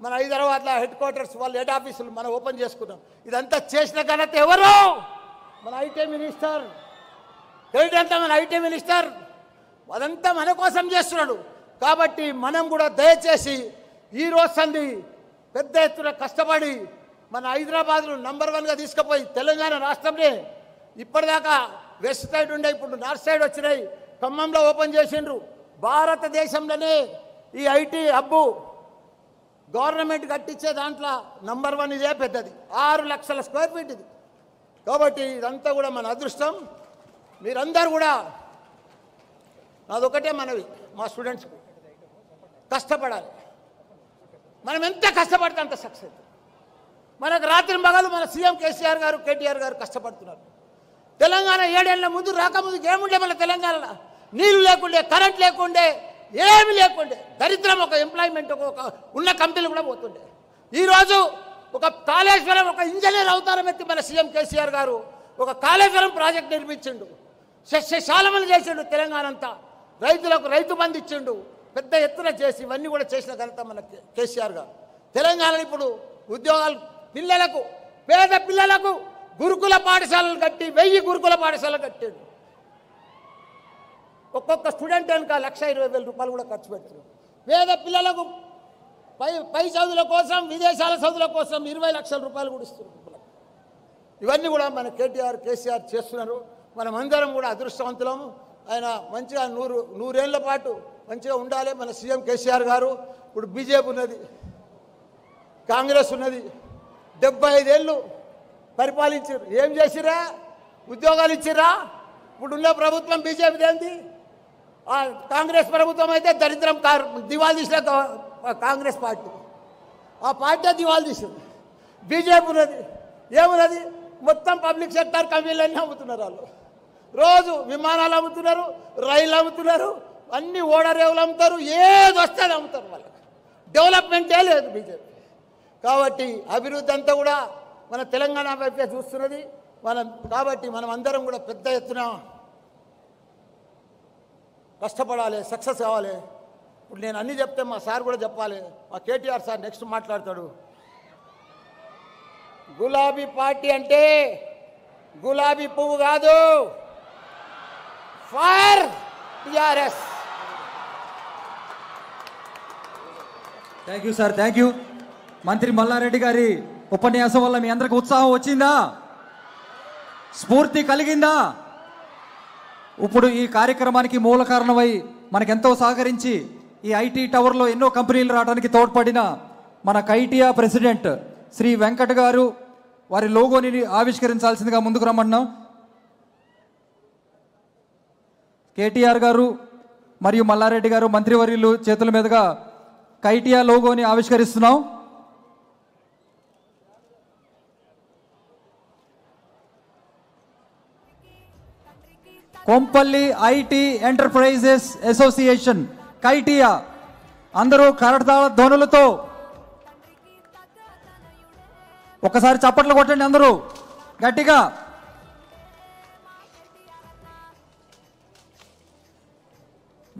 మన హైదరాబాద్లో హెడ్ క్వార్టర్స్, వాళ్ళ హెడ్ ఆఫీసులు మనం ఓపెన్ చేసుకున్నాం. ఇదంతా చేసిన ఘనత ఎవరు? మన ఐటీ మినిస్టర్. ఏంటంటే మన ఐటీ మినిస్టర్ అదంతా మన కోసం చేస్తున్నాడు. కాబట్టి మనం కూడా దయచేసి ఈ రోజు సంది పెద్ద ఎత్తున కష్టపడి మన హైదరాబాద్ను నంబర్ 1గా తీసుకుపోయి తెలంగాణ రాష్ట్రంలో ఇప్పటిదాకా వెస్ట్ సైడ్ ఉండే ఇప్పుడు నార్త్ సైడ్ వచ్చినాయి. ఖమ్మంలో ఓపెన్ చేసిండ్రు. భారతదేశంలోనే ఈ ఐటీ హబ్బు గవర్నమెంట్ కట్టించే దాంట్లో నంబర్ 1 ఇదే పెద్దది. 6 లక్షల స్క్వేర్ ఫీట్ ఇది. కాబట్టి ఇదంతా కూడా మన అదృష్టం. మీరందరూ కూడా నాదొకటే మనవి, మా స్టూడెంట్స్కు కష్టపడాలి. మనం ఎంత కష్టపడితే అంత సక్సెస్. మనకు రాత్రి మగలు మన సీఎం కేసీఆర్ గారు కేటీఆర్ గారు కష్టపడుతున్నారు. తెలంగాణ 7 ఏళ్ల ముందు రాకముందుకు ఏముండే మన తెలంగాణలో? నీళ్లు లేకుండే, కరెంట్ లేకుండే, ఏమి లేకుండే. దరిద్రం. ఒక ఎంప్లాయ్మెంట్ ఒక ఉన్న కంపెనీలు కూడా పోతుండే. ఈరోజు ఒక కాళేశ్వరం ఒక ఇంజనీర్ అవతారం ఎత్తి మన సీఎం కేసీఆర్ గారు ఒక కాళేశ్వరం ప్రాజెక్ట్ నిర్మించిండు. సస్యశాలమని చేసిండు. తెలంగాణ అంతా రైతులకు రైతు బంధు ఇచ్చిండు. పెద్ద ఎత్తున చేసి ఇవన్నీ కూడా చేసిన ఘనత మన కేసీఆర్ గారు. తెలంగాణలో ఇప్పుడు ఉద్యోగాలు పిల్లలకు, పేద పిల్లలకు గురుకుల పాఠశాలలు కట్టి 1000 గురుకుల పాఠశాలలు కట్టాడు. ఒక్కొక్క స్టూడెంట్ కనుక 1,20,000 రూపాయలు కూడా ఖర్చు పెడుతున్నారు. పేద పిల్లలకు పై చదువుల కోసం, విదేశాల చదువుల కోసం 20 లక్షల రూపాయలు కూడా ఇస్తున్నారు. ఇవన్నీ కూడా మన కేసీఆర్ చేస్తున్నారు. మనం అందరం కూడా అదృష్టవంతులము. ఆయన మంచిగా 100 ఏళ్ల పాటు మంచిగా ఉండాలి మన సీఎం కేసీఆర్ గారు. ఇప్పుడు బీజేపీ ఉన్నది, కాంగ్రెస్ ఉన్నది. 75 ఏళ్ళు పరిపాలించారు. ఏం చేసిరా? ఉద్యోగాలు ఇచ్చిరా? ఇప్పుడు ఉన్న ప్రభుత్వం బీజేపీది ఏంది? కాంగ్రెస్ ప్రభుత్వం అయితే దరిద్రం దివాళీ తీసిన కాంగ్రెస్ పార్టీ, ఆ పార్టీ దివాళీ తీసింది. బీజేపీ ఉన్నది, ఏమున్నది? మొత్తం పబ్లిక్ సెక్టర్ కంపెనీలన్నీ అమ్ముతున్నారు. వాళ్ళు రోజు విమానాలు అమ్ముతున్నారు, రైళ్ళు అమ్ముతున్నారు, అన్ని ఓడరేవులు అమ్ముతారు, ఏది వస్తే అది అమ్ముతారు. వాళ్ళకి డెవలప్మెంటే లేదు బీజేపీ. కాబట్టి అభివృద్ధి అంతా కూడా మన తెలంగాణ వైపే చూస్తున్నది. కాబట్టి మనం అందరం కూడా పెద్ద ఎత్తున కష్టపడాలి, సక్సెస్ కావాలి. ఇప్పుడు నేను అన్నీ చెప్తే మా సార్ కూడా చెప్పాలి. మా కేటీఆర్ సార్ నెక్స్ట్ మాట్లాడతాడు. గులాబీ పార్టీ అంటే గులాబీ పువ్వు కాదు, fire TRS. Thank you sir, thank you. మంత్రి మల్లారెడ్డి గారి ఉపన్యాసం వల్ల మీ అందరికి ఉత్సాహం వచ్చిందా? స్ఫూర్తి కలిగిందా? ఇప్పుడు ఈ కార్యక్రమానికి మూల కారణమై మనకెంతో సహకరించి ఈ ఐటీ టవర్లో ఎన్నో కంపెనీలు రావడానికి తోడ్పడిన మన కైటియా ప్రెసిడెంట్ శ్రీ వెంకట్ గారు వారి లోగోని ఆవిష్కరించాల్సిందిగా ముందుకు రమ్మన్నాం. కేటీఆర్ గారు మరియు మల్లారెడ్డి గారు మంత్రివర్యులు చేతుల మీదుగా కైటియా లోగోని ఆవిష్కరిస్తున్నాం. Kompally IT enterprises association KITEA. అందరూ కరతాళ ధ్వనులతో ఒకసారి చప్పట్లు కొట్టండి అందరూ గట్టిగా.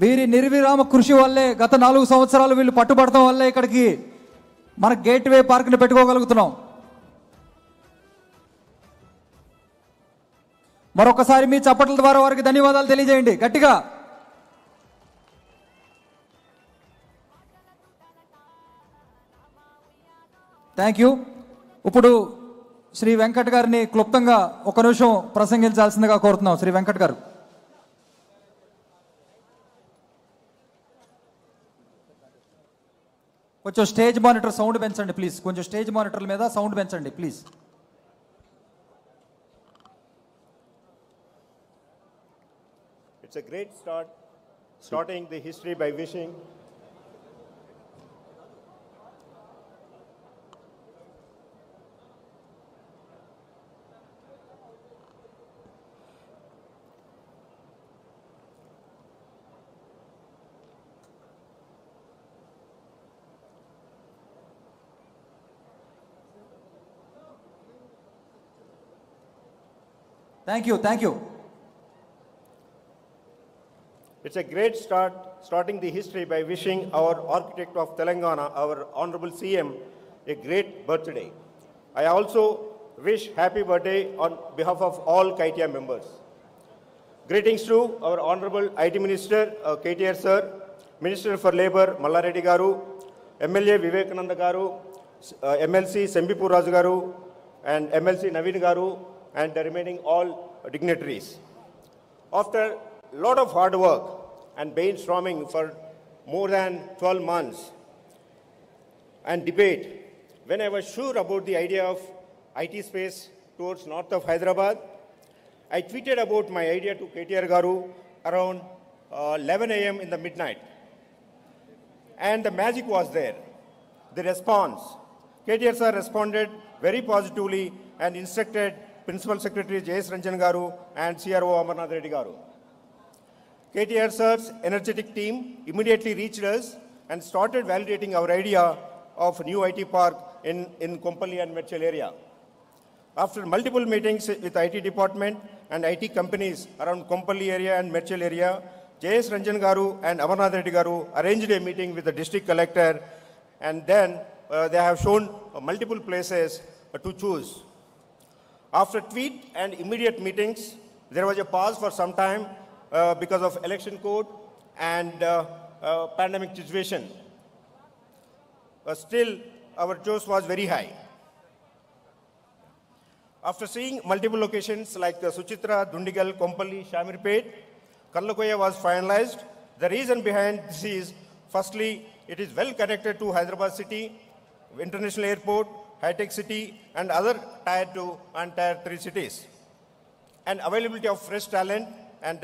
వీరి నిర్విరామ కృషి వల్లే గత 4 సంవత్సరాలు వీళ్ళు పట్టుబడటం వల్లే ఇక్కడికి మన గేట్వే పార్క్ని పెట్టుకోగలుగుతున్నాం. మరొకసారి మీ చప్పట్ల ద్వారా వారికి ధన్యవాదాలు తెలియజేయండి గట్టిగా. Thank you. ఇప్పుడు శ్రీ వెంకట్ గారిని క్లుప్తంగా 1 నిమిషం ప్రసంగించాల్సిందిగా కోరుతున్నాం. శ్రీ వెంకట్ గారు. కొంచెం స్టేజ్ మానిటర్ సౌండ్ పెంచండి ప్లీజ్. కొంచెం స్టేజ్ మానిటర్ల మీద సౌండ్ పెంచండి please. It's a great start, starting the history by wishing Thank you, thank you. It's a great start, starting the history by wishing our architect of Telangana, our Honorable CM, a great birthday. I also wish happy birthday on behalf of all KTR members. Greetings to our Honorable IT Minister, KTR Sir, Minister for Labour, Mallareddy Garu, MLA Vivekananda Garu, MLC Sembipur Raju Garu and MLC Naveen Garu and the remaining all dignitaries. After a lot of hard work and brainstorming for more than 12 months and debate, when I was sure about the idea of IT space towards north of Hyderabad, I tweeted about my idea to KTR Garu around 11 a.m. in the midnight. And the magic was there. The response. KTR sir responded very positively and instructed Principal Secretary J.S. Ranjan Garu and CRO Amarnath Reddy Garu. KTR sir's energetic team immediately reached us and started validating our idea of new IT park in Kompally and Medchal area. After multiple meetings with IT department and IT companies around Kompally area and Medchal area, J.S. Ranjan Garu and Amarnath Reddy Garu arranged a meeting with the district collector, and then they have shown multiple places to choose. After tweet and immediate meetings, there was a pause for some time because of election code and pandemic situation. Still, our choice was very high. After seeing multiple locations like Suchitra, Dundigal, Kompally, Shamirpet, Kallakoya was finalized. The reason behind this is, firstly, it is well connected to Hyderabad city, international airport, high-tech city, and other tier 2 and tier 3 cities. And availability of fresh talent and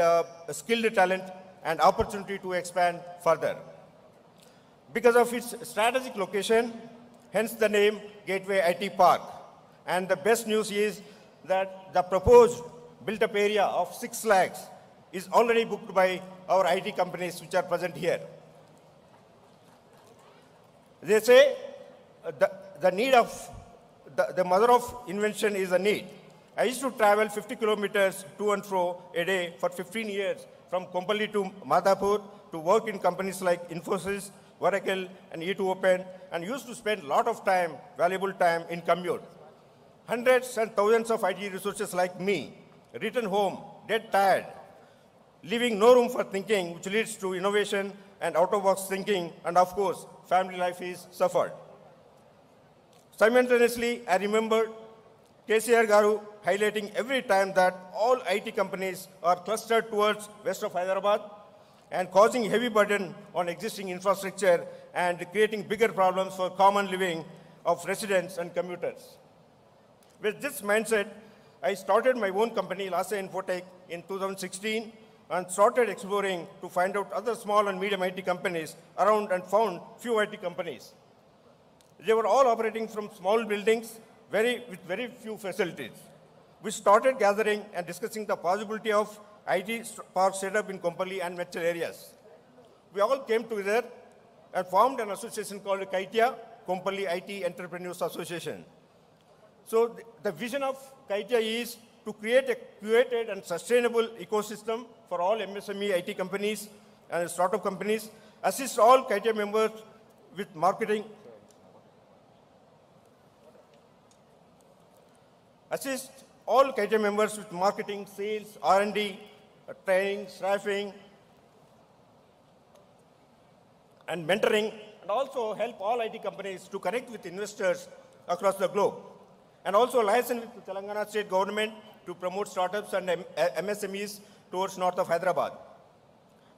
skilled talent and opportunity to expand further. Because of its strategic location, hence the name Gateway IT Park. And the best news is that the proposed built-up area of 6 lakhs is already booked by our IT companies which are present here. They say the need of, the mother of invention is a need. I used to travel 50 kilometers to and fro a day for 15 years from Kompally to Madhapur to work in companies like Infosys, Oracle, and E2Open, and used to spend a lot of time, valuable time in commute. Hundreds and thousands of IT resources like me, return home, dead tired, leaving no room for thinking, which leads to innovation and out-of-box thinking, and of course, family life is suffered. Simultaneously, I remember KCR Garu highlighting every time that all IT companies are clustered towards west of Hyderabad and causing heavy burden on existing infrastructure and creating bigger problems for common living of residents and commuters. With this mindset, I started my own company, Lhasa Infotech, in 2016 and started exploring to find out other small and medium IT companies around and found few IT companies. They were all operating from small buildings with very few facilities. We started gathering and discussing the possibility of IT park setup in Kompally and Medchal areas. We all came together and formed an association called KAITIA, Kompally IT Entrepreneurs Association. So the vision of KAITIA is to create a curated and sustainable ecosystem for all MSME IT companies and startup companies, assist all KAITIA members with marketing, assist all KAITIA members with marketing, sales, R&D, training, staffing, and mentoring, and also help all IT companies to connect with investors across the globe. And also liaison with the Telangana state government to promote startups and MSMEs towards north of Hyderabad.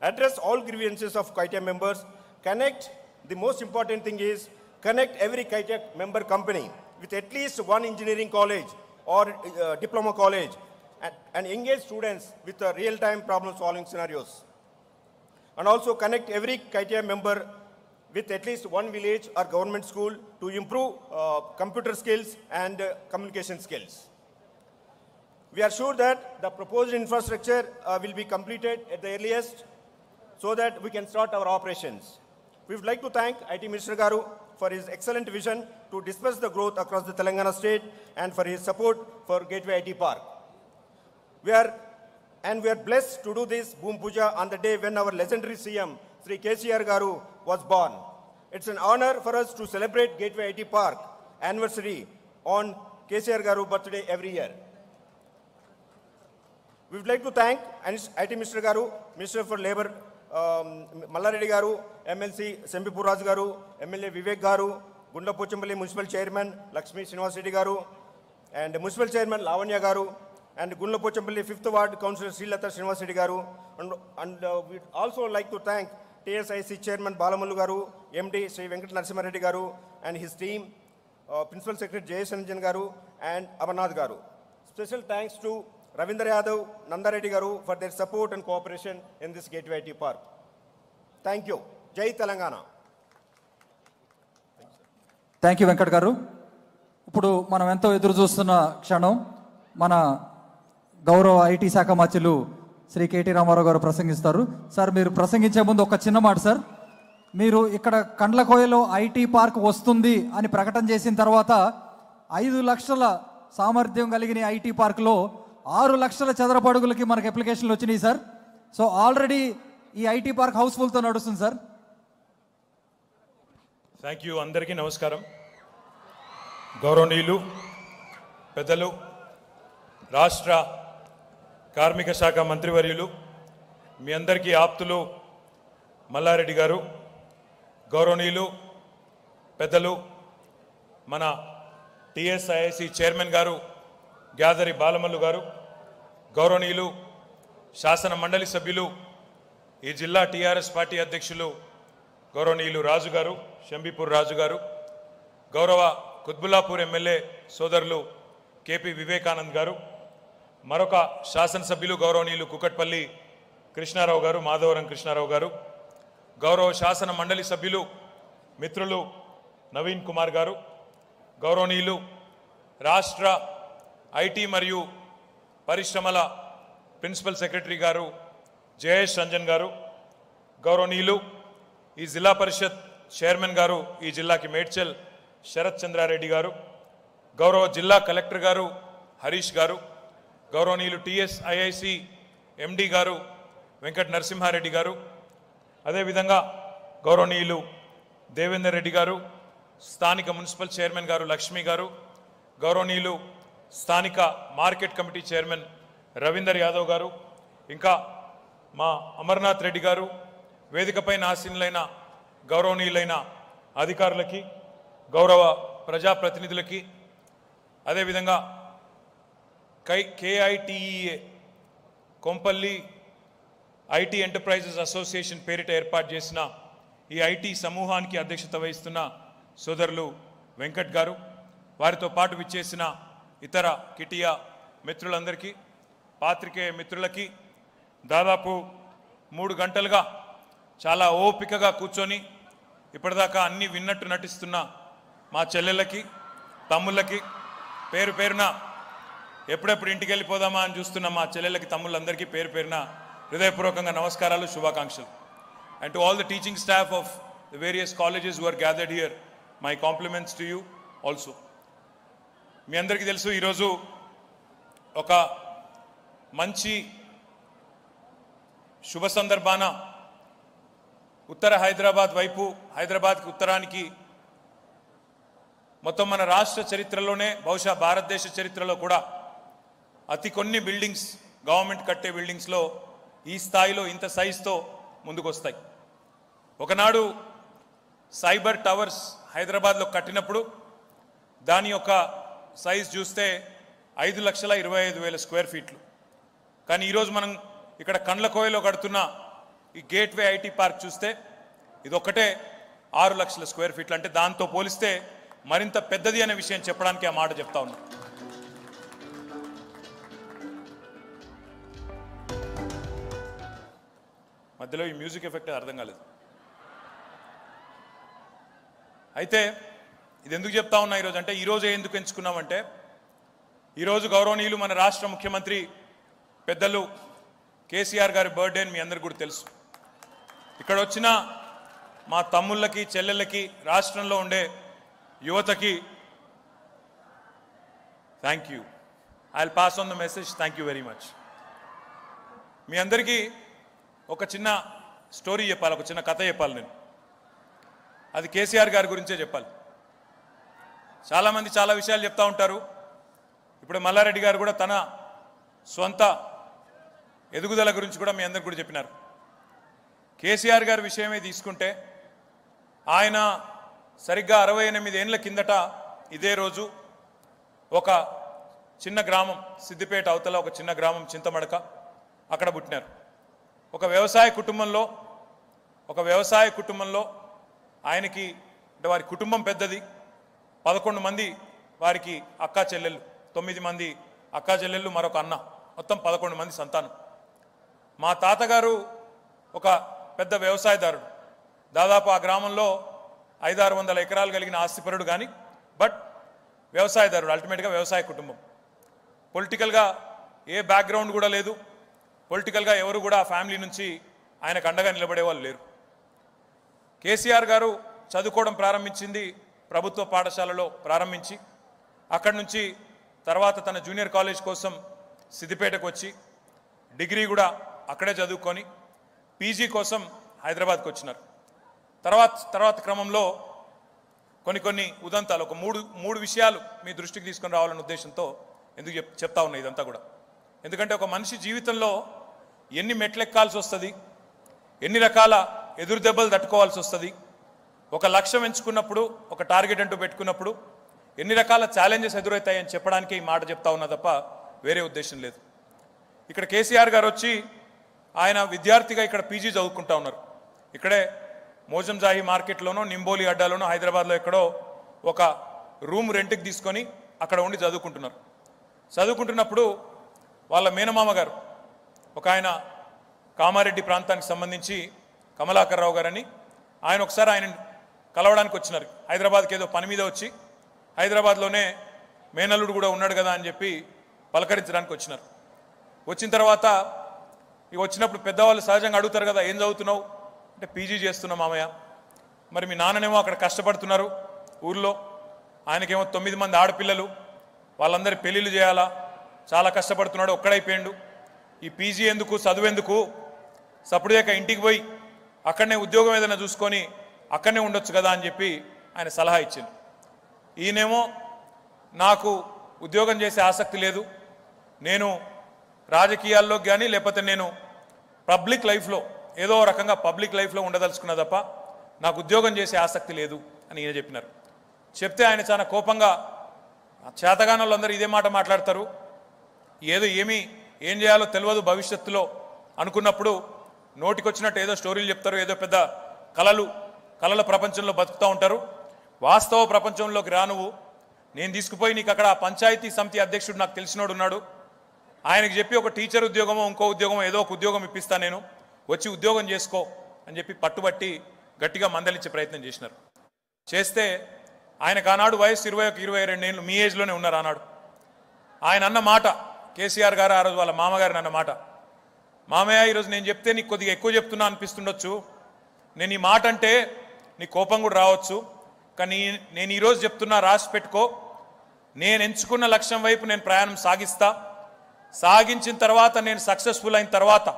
Address all grievances of KAITIA members. Connect, the most important thing is, connect every KAITIA member company with at least one engineering college or diploma college and engage students with real-time problem-solving scenarios. And also connect every KAITIA member with at least one village or government school to improve computer skills and communication skills. We are sure that the proposed infrastructure will be completed at the earliest so that we can start our operations. We would like to thank IT Minister Garu for his excellent vision to disperse the growth across the Telangana state and for his support for Gateway IT Park. We are blessed to do this Bhumi Puja on the day when our legendary CM, Sri KCR Garu, was born. It's an honor for us to celebrate Gateway IT Park anniversary on KCR Garu birthday every year. We would like to thank IT Minister Garu, Minister for Labour, Mallar Reddy Garu, MLC Sembipur Raju Garu, MLA Vivek Garu, Gundlapochempalli Municipal Chairman Lakshmi Srinivas Reddy Garu, and Municipal Chairman Lavanya Garu, and Gundlapochempalli 5th Ward Councillor Srilata Srinivas Reddy Garu, and we'd also like to thank TSIC Chairman Balamallu Garu, MD Sri Venkat Narasimha Reddy Garu, and his team, Principal Secretary J.S. Ranjan Garu, and Amarnath Garu. Special thanks to Ravindra Yadav, Nanda Reddy Garu for their support and cooperation in this Gateway IT Park. Thank you. Jai Telangana. Thank you Venkat గారు. ఇప్పుడు మనం ఎంతో ఎదురు చూస్తున్న క్షణం, మన గౌరవ IT శాఖ మంత్రులు శ్రీ కేటీ రామారావు గారు ప్రసంగిస్తారు. సార్, మీరు ప్రసంగించే ముందు ఒక చిన్న మాట సార్. మీరు ఇక్కడ కండ్లకోయలో ఐటీ పార్క్ వస్తుంది అని ప్రకటన చేసిన తర్వాత 5 లక్షల సామర్థ్యం కలిగిన ఐటీ పార్క్లో 6 లక్షల చదరపు అడుగులకి మనకు అప్లికేషన్లు వచ్చినాయి సార్. సో ఆల్రెడీ ఈ ఐటీ పార్క్ హౌస్ఫుల్తో నడుస్తుంది సార్. Thank you. అందరికీ నమస్కారం. గౌరవనీయులు పెద్దలు, రాష్ట్ర కార్మిక శాఖ మంత్రివర్యులు, మీ అందరికీ ఆప్తులు మల్లారెడ్డి గారు, గౌరవనీయులు పెద్దలు మన టిఎస్ఐఐసి చైర్మన్ గారు గ్యాదరి బాలమల్లు గారు, గౌరవనీయులు శాసన మండలి సభ్యులు, ఈ జిల్లా టీఆర్ఎస్ పార్టీ అధ్యక్షులు గౌరవనీయులు రాజు గారు, షంబీపూర్ రాజు గారు, గౌరవ కుత్బుల్లాపూర్ ఎమ్మెల్యే సోదరులు కేపీ వివేకానంద్ గారు, మరొక శాసనసభ్యులు గౌరవనీయులు కుకట్పల్లి కృష్ణారావు గారు, మాధవరం కృష్ణారావు గారు, గౌరవ శాసన మండలి సభ్యులు మిత్రులు నవీన్ కుమార్ గారు, గౌరవనీయులు రాష్ట్ర ఐటీ మరియు పరిశ్రమల ప్రిన్సిపల్ సెక్రటరీ గారు జయేష్ రంజన్ గారు, గౌరవనీయులు ఈ జిల్లా పరిషత్ చైర్మన్ గారు, ఈ జిల్లాకి మేడ్చల్ శరత్ చంద్రారెడ్డి గారు, గౌరవ జిల్లా కలెక్టర్ గారు హరీష్ గారు, గౌరవనీయులు టిఎస్ఐఐసి ఎండి గారు వెంకట నరసింహారెడ్డి గారు, అదేవిధంగా గౌరవనీయులు దేవేందర్ రెడ్డి గారు, స్థానిక మున్సిపల్ చైర్మన్ గారు లక్ష్మి గారు, గౌరవనీయులు స్థానిక market committee chairman Ravinder Yadav గారు, ఇంకా మా అమర్నాథ్ రెడ్డి గారు, వేదికపై ఆసీనులైన గౌరవనీయులైన అధికారులకి, గౌరవ ప్రజాప్రతినిధులకి, అదేవిధంగా కేఐటిఈఏ కొంపల్లి ఐటీ ఎంటర్ప్రైజెస్ అసోసియేషన్ పేరిట ఏర్పాటు చేసిన ఈ ఐటీ సమూహానికి అధ్యక్షత వహిస్తున్న సోదరులు వెంకట్ గారు, వారితో పాటు విచ్చేసిన ఇతర కిటియా మిత్రులందరికీ, పాత్రికేయ మిత్రులకి, దాదాపు 3 గంటలుగా చాలా ఓపికగా కూర్చొని ఇప్పటిదాకా అన్నీ విన్నట్టు నటిస్తున్న మా చెల్లెళ్ళకి, తమ్ముళ్ళకి, పేరు పేరున ఎప్పుడెప్పుడు ఇంటికి వెళ్ళిపోదామా అని చూస్తున్న మా చెల్లెళ్ళకి, తమ్ముళ్ళందరికీ పేరు పేరున హృదయపూర్వకంగా నమస్కారాలు, శుభాకాంక్షలు. And to all the teaching staff of the various colleges who are gathered here, my compliments to you also. మీ అందరికీ తెలుసు, ఈరోజు ఒక మంచి శుభ సందర్భాన ఉత్తర హైదరాబాద్ వైపు, హైదరాబాద్కి ఉత్తరానికి, మొత్తం మన రాష్ట్ర చరిత్రలోనే, బహుశా భారతదేశ చరిత్రలో కూడా అతి కొన్ని బిల్డింగ్స్, గవర్నమెంట్ కట్టే బిల్డింగ్స్లో ఈ స్థాయిలో ఇంత సైజుతో ముందుకు వస్తాయి. ఒకనాడు సైబర్ టవర్స్ హైదరాబాద్లో కట్టినప్పుడు దాని యొక్క సైజ్ చూస్తే 5,25,000 స్క్వేర్ ఫీట్లు. కానీ ఈరోజు మనం ఇక్కడ కండ్లకోయలో కడుతున్న ఈ గేట్వే ఐటీ పార్క్ చూస్తే ఇది ఒక్కటే 6 లక్షల స్క్వేర్ ఫీట్లు. అంటే దాంతో పోలిస్తే మరింత పెద్దది అనే విషయం చెప్పడానికి ఆ మాట చెప్తా ఉన్నా. మధ్యలో ఈ మ్యూజిక్ ఎఫెక్ట్ అర్థం కాలేదు. అయితే ఇది ఎందుకు చెప్తా ఉన్నా ఈరోజు అంటే, ఈరోజు ఎందుకు ఎంచుకున్నామంటే, ఈరోజు గౌరవనీయులు మన రాష్ట్ర ముఖ్యమంత్రి పెద్దలు కేసీఆర్ గారి బర్త్డే అని మీ అందరికీ కూడా తెలుసు. ఇక్కడ వచ్చిన మా తమ్ముళ్ళకి, చెల్లెళ్ళకి, రాష్ట్రంలో ఉండే యువతకి thank you. I will pass on the message. Thank you very much. మీ అందరికీ ఒక చిన్న స్టోరీ చెప్పాలి, ఒక చిన్న కథ చెప్పాలి నేను. అది కేసీఆర్ గారి గురించే చెప్పాలి. చాలామంది చాలా విషయాలు చెప్తా ఉంటారు. ఇప్పుడు మల్లారెడ్డి గారు కూడా తన స్వంత ఎదుగుదల గురించి కూడా మీ అందరికి కూడా చెప్పినారు. కేసీఆర్ గారి విషయమే తీసుకుంటే ఆయన సరిగ్గా 68 ఏళ్ల కిందట ఇదే రోజు ఒక చిన్న గ్రామం సిద్దిపేట అవతల ఒక చిన్న గ్రామం చింతమడక అక్కడ పుట్టినారు. ఒక వ్యవసాయ కుటుంబంలో ఆయనకి అంటే వారి కుటుంబం పెద్దది, 11 మంది వారికి అక్కా చెల్లెళ్ళు, 9 మంది అక్కా చెల్లెళ్ళు, మరొక అన్న, మొత్తం 11 మంది సంతానం. మా తాతగారు ఒక పెద్ద వ్యవసాయదారుడు, దాదాపు ఆ గ్రామంలో 500-600 ఎకరాలు కలిగిన ఆస్తిపరుడు, కానీ బట్ వ్యవసాయదారుడు, అల్టిమేట్గా వ్యవసాయ కుటుంబం. పొలిటికల్గా ఏ బ్యాక్గ్రౌండ్ కూడా లేదు, పొలిటికల్గా ఎవరు కూడా ఆ ఫ్యామిలీ నుంచి ఆయనకు అండగా నిలబడే వాళ్ళు లేరు. కేసీఆర్ గారు చదువుకోవడం ప్రారంభించింది ప్రభుత్వ పాఠశాలలో ప్రారంభించి అక్కడి నుంచి తర్వాత తన జూనియర్ కాలేజ్ కోసం సిద్దిపేటకు వచ్చి డిగ్రీ కూడా అక్కడే చదువుకొని పీజీ కోసం హైదరాబాద్కి వచ్చినారు. తర్వాత క్రమంలో కొన్ని ఉదంతాలు, ఒక మూడు విషయాలు మీ దృష్టికి తీసుకొని రావాలనే ఉద్దేశంతో ఎందుకు చెప్తా ఉన్నా ఇదంతా కూడా. ఎందుకంటే ఒక మనిషి జీవితంలో ఎన్ని మెట్లెక్కాల్సి వస్తుంది, ఎన్ని రకాల ఎదురు దెబ్బలు తట్టుకోవాల్సి వస్తుంది, ఒక లక్ష్యం ఎంచుకున్నప్పుడు, ఒక టార్గెట్ అంటూ పెట్టుకున్నప్పుడు ఎన్ని రకాల ఛాలెంజెస్ ఎదురవుతాయని చెప్పడానికి ఈ మాట చెప్తా ఉన్నా తప్ప వేరే ఉద్దేశం లేదు. ఇక్కడ కేసీఆర్ గారు వచ్చి ఆయన విద్యార్థిగా ఇక్కడ పీజీ చదువుకుంటా ఉన్నారు. ఇక్కడే మోజంజాహి మార్కెట్లోనో నింబోలి అడ్డాలోనో హైదరాబాద్లో ఎక్కడో ఒక రూమ్ రెంట్కి తీసుకొని అక్కడ ఉండి చదువుకుంటున్నప్పుడు వాళ్ళ మేనమామ గారు ఒక ఆయన కామారెడ్డి ప్రాంతానికి సంబంధించి కమలాకర్ రావు గారని ఆయన ఒకసారి ఆయన కలవడానికి వచ్చినారు. హైదరాబాద్కి ఏదో పని మీద వచ్చి హైదరాబాద్లోనే మేనల్లుడు కూడా ఉన్నాడు కదా అని చెప్పి పలకరించడానికి వచ్చినారు. వచ్చిన తర్వాత వచ్చినప్పుడు పెద్దవాళ్ళు సహజంగా అడుగుతారు కదా, ఏం చదువుతున్నావు అంటే పీజీ చేస్తున్నా మామయ్య. మరి మీ నాన్ననేమో అక్కడ కష్టపడుతున్నారు ఊర్లో, ఆయనకేమో 9 మంది ఆడపిల్లలు, వాళ్ళందరి పెళ్ళిళ్ళు చేయాలా, చాలా కష్టపడుతున్నాడు, ఒక్కడైపోయాడు, ఈ పీజీ ఎందుకు, చదువెందుకు, సప్పుడుదేక ఇంటికి పోయి అక్కడనే ఉద్యోగం ఏదైనా చూసుకొని అక్కడనే ఉండొచ్చు కదా అని చెప్పి ఆయన సలహా ఇచ్చింది. ఈయనేమో నాకు ఉద్యోగం చేసే ఆసక్తి లేదు, నేను రాజకీయాల్లో కానీ లేకపోతే నేను పబ్లిక్ లైఫ్లో ఏదో రకంగా పబ్లిక్ లైఫ్లో ఉండదలుచుకున్నా తప్ప నాకు ఉద్యోగం చేసే ఆసక్తి లేదు అని ఈయన చెప్పినారు. చెప్తే ఆయన చాలా కోపంగా, చేతగాని వాళ్ళందరూ ఇదే మాట మాట్లాడతారు, ఏం చేయాలో తెలియదు భవిష్యత్తులో అనుకున్నప్పుడు నోటికొచ్చినట్టు ఏదో స్టోరీలు చెప్తారు, ఏదో పెద్ద కళల ప్రపంచంలో బతుకుతూ ఉంటారు, వాస్తవ ప్రపంచంలోకి రానువు, నేను తీసుకుపోయి నీకు అక్కడ పంచాయతీ సమితి అధ్యక్షుడు నాకు తెలిసినోడు ఉన్నాడు, ఆయనకు చెప్పి ఒక టీచర్ ఉద్యోగమో ఇంకో ఉద్యోగమో ఏదో ఒక ఉద్యోగం ఇప్పిస్తా, నేను వచ్చి ఉద్యోగం చేసుకో అని చెప్పి పట్టుబట్టి గట్టిగా మందలించే ప్రయత్నం చేసినారు. చేస్తే ఆయనకు ఆనాడు వయసు 21-22 ఏళ్ళు, మీ ఏజ్లోనే ఉన్నారు ఆనాడు. ఆయన అన్న మాట, కేసీఆర్ గారు ఆ రోజు వాళ్ళ మామగారిని అన్న మాట, మామయ్య ఈరోజు నేను చెప్తే నీకు కొద్దిగా ఎక్కువ చెప్తున్నా అనిపిస్తుండొచ్చు, నేను ఈ మాట అంటే నీ కోపం కూడా రావచ్చు, కానీ నేను ఈరోజు చెప్తున్నా, రాసి పెట్టుకో, నేను ఎంచుకున్న లక్ష్యం వైపు నేను ప్రయాణం సాగించిన తర్వాత నేను సక్సెస్ఫుల్ అయిన తర్వాత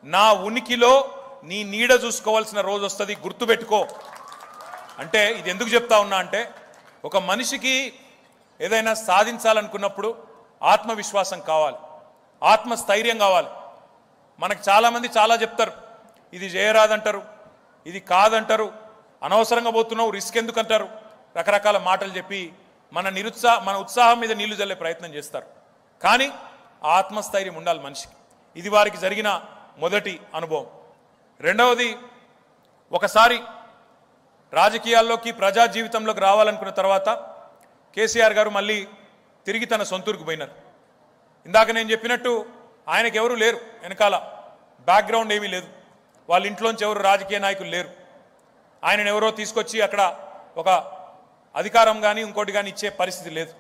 నా ఉనికిలో నీ నీడ చూసుకోవాల్సిన రోజు వస్తుంది, గుర్తుపెట్టుకో అంటే. ఇది ఎందుకు చెప్తా ఉన్నా అంటే, ఒక మనిషికి ఏదైనా సాధించాలనుకున్నప్పుడు ఆత్మవిశ్వాసం కావాలి, ఆత్మస్థైర్యం కావాలి. మనకు చాలామంది చాలా చెప్తారు, ఇది చేయరాదంటారు, ఇది కాదంటారు, అనవసరంగా పోతున్నావు, రిస్క్ ఎందుకు అంటారు, రకరకాల మాటలు చెప్పి మన ఉత్సాహం మీద నీళ్లు జల్లే ప్రయత్నం చేస్తారు. కానీ ఆత్మస్థైర్యం ఉండాలి మనిషికి. ఇది వారికి జరిగిన మొదటి అనుభవం. రెండవది, ఒకసారి రాజకీయాల్లోకి ప్రజా జీవితంలోకి రావాలనుకున్న తర్వాత కేసీఆర్ గారు మళ్ళీ తిరిగి తన సొంతూరుకు పోయినారు. ఇందాక నేను చెప్పినట్టు ఆయనకు ఎవరు లేరు, వెనకాల బ్యాక్గ్రౌండ్ ఏమీ లేదు, వాళ్ళ ఇంట్లోంచి ఎవరు రాజకీయ నాయకులు లేరు. ఆయనను ఎవరో తీసుకొచ్చి అక్కడ ఒక అధికారం కానీ ఇంకోటి కానీ ఇచ్చే పరిస్థితి లేదు.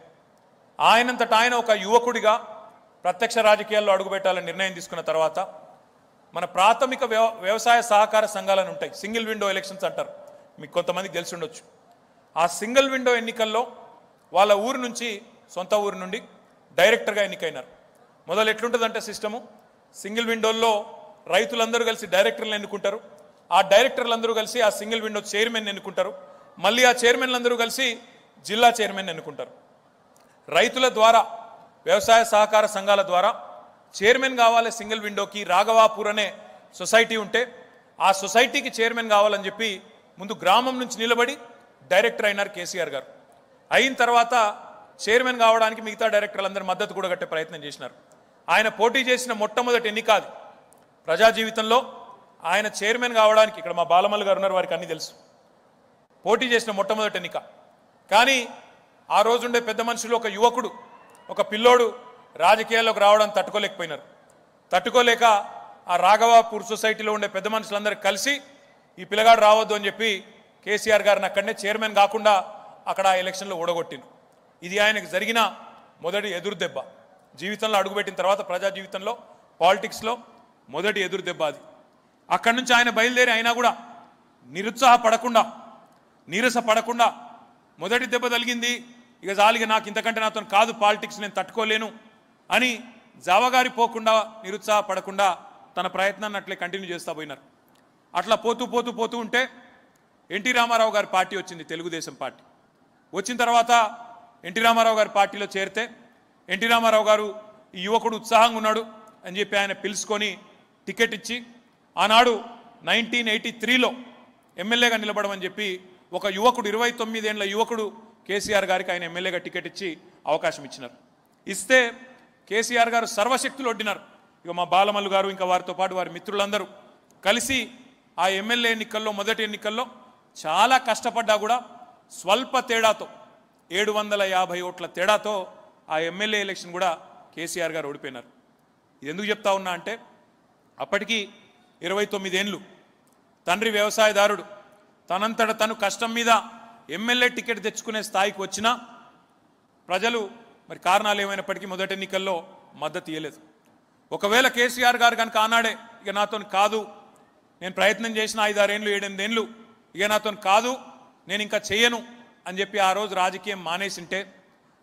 ఆయనంతటా ఆయన ఒక యువకుడిగా ప్రత్యక్ష రాజకీయాల్లో అడుగుపెట్టాలని నిర్ణయం తీసుకున్న తర్వాత మన ప్రాథమిక వ్యవసాయ సహకార సంఘాలను ఉంటాయి, సింగిల్ విండో ఎలక్షన్స్ అంటారు, మీకు కొంతమందికి తెలిసి ఉండొచ్చు. ఆ సింగిల్ విండో ఎన్నికల్లో వాళ్ళ ఊరు నుంచి, సొంత ఊరు నుండి డైరెక్టర్గా ఎన్నికైనారు. మొదలు ఎట్లుంటుందంటే సిస్టము, సింగిల్ విండోల్లో రైతులందరూ కలిసి డైరెక్టర్లను ఎన్నుకుంటారు, ఆ డైరెక్టర్లందరూ కలిసి ఆ సింగిల్ విండో చైర్మన్ ఎన్నుకుంటారు, మళ్ళీ ఆ చైర్మన్లందరూ కలిసి జిల్లా చైర్మన్ ఎన్నుకుంటారు. రైతుల ద్వారా, వ్యవసాయ సహకార సంఘాల ద్వారా చైర్మన్ కావాలి సింగిల్ విండోకి. రాఘవాపూర్ అనే సొసైటీ ఉంటే ఆ సొసైటీకి చైర్మన్ కావాలని చెప్పి ముందు గ్రామం నుంచి నిలబడి డైరెక్టర్ అయినారు కేసీఆర్ గారు. అయిన తర్వాత చైర్మన్ కావడానికి మిగతా డైరెక్టర్లందరూ మద్దతు కూడా కట్టే ప్రయత్నం చేసినారు. ఆయన పోటీ చేసిన మొట్టమొదటి ఎన్నిక అది ప్రజా జీవితంలో. ఆయన చైర్మన్ కావడానికి, ఇక్కడ మా బాలమల్లి గారు ఉన్నారు, వారికి అన్నీ తెలుసు, పోటీ చేసిన మొట్టమొదటి ఎన్నిక. కానీ ఆ రోజుండే పెద్ద మనుషులు, ఒక యువకుడు, ఒక పిల్లోడు రాజకీయాల్లోకి రావడం తట్టుకోలేకపోయినారు. తట్టుకోలేక ఆ రాఘవాపూర్ సొసైటీలో ఉండే పెద్ద మనుషులందరూ కలిసి ఈ పిల్లగాడు రావద్దు అని చెప్పి కేసీఆర్ గారిని అక్కడనే చైర్మన్ కాకుండా అక్కడ ఆ ఎలక్షన్లో ఓడగొట్టిను. ఇది ఆయనకు జరిగిన మొదటి ఎదురు దెబ్బ. జీవితంలో అడుగుపెట్టిన తర్వాత ప్రజా జీవితంలో, పాలిటిక్స్లో మొదటి ఎదురు దెబ్బ అది. అక్కడి నుంచి ఆయన బయలుదేరి అయినా కూడా నిరుత్సాహపడకుండా, నీరసపడకుండా, మొదటి దెబ్బ తగిలింది, ఇక జాలిగా నాకు ఇంతకంటే నాతో కాదు పాలిటిక్స్, నేను తట్టుకోలేను అని జావగారిపోకుండా, నిరుత్సాహపడకుండా తన ప్రయత్నాన్ని అట్లే కంటిన్యూ చేస్తూ పోయినారు. అట్లా పోతూ పోతూ పోతూ ఉంటే ఎన్టీ రామారావు గారి పార్టీ వచ్చింది, తెలుగుదేశం పార్టీ. వచ్చిన తర్వాత ఎన్టీ రామారావు గారి పార్టీలో చేరితే ఎన్టీ రామారావు గారు ఈ యువకుడు ఉత్సాహంగా ఉన్నాడు అని చెప్పి ఆయన పిలుచుకొని టికెట్ ఇచ్చి ఆనాడు 1983లో ఎమ్మెల్యేగా నిలబడమని చెప్పి ఒక యువకుడు, 29 ఏళ్ల యువకుడు కేసీఆర్ గారికి ఆయన ఎమ్మెల్యేగా టికెట్ ఇచ్చి అవకాశం ఇచ్చినారు. ఇస్తే కేసీఆర్ గారు సర్వశక్తులు ఒడ్డినారు. ఇక మా బాలమల్లు గారు ఇంకా వారితో పాటు వారి మిత్రులందరూ కలిసి ఆ ఎమ్మెల్యే ఎన్నికల్లో, మొదటి ఎన్నికల్లో చాలా కష్టపడ్డా కూడా స్వల్ప తేడాతో, 750 ఓట్ల తేడాతో ఆ ఎమ్మెల్యే ఎలక్షన్ కూడా కేసీఆర్ గారు ఓడిపోయినారు. ఇది ఎందుకు చెప్తా ఉన్నా అంటే అప్పటికి 29 ఏళ్ళు, తండ్రి వ్యవసాయదారుడు, తనంతట తను కష్టం మీద ఎమ్మెల్యే టికెట్ తెచ్చుకునే స్థాయికి వచ్చినా ప్రజలు మరి కారణాలు ఏమైనప్పటికీ మొదటి ఎన్నికల్లో మద్దతు ఇవ్వలేదు. ఒకవేళ కేసీఆర్ గారు కనుక ఆనాడే ఇక నాతో కాదు, నేను ప్రయత్నం చేసిన 5-6 ఏళ్ళు 7-8 ఏళ్ళు, ఇక నాతో కాదు, నేను ఇంకా చేయను అని చెప్పి ఆ రోజు రాజకీయం మానేసింటే,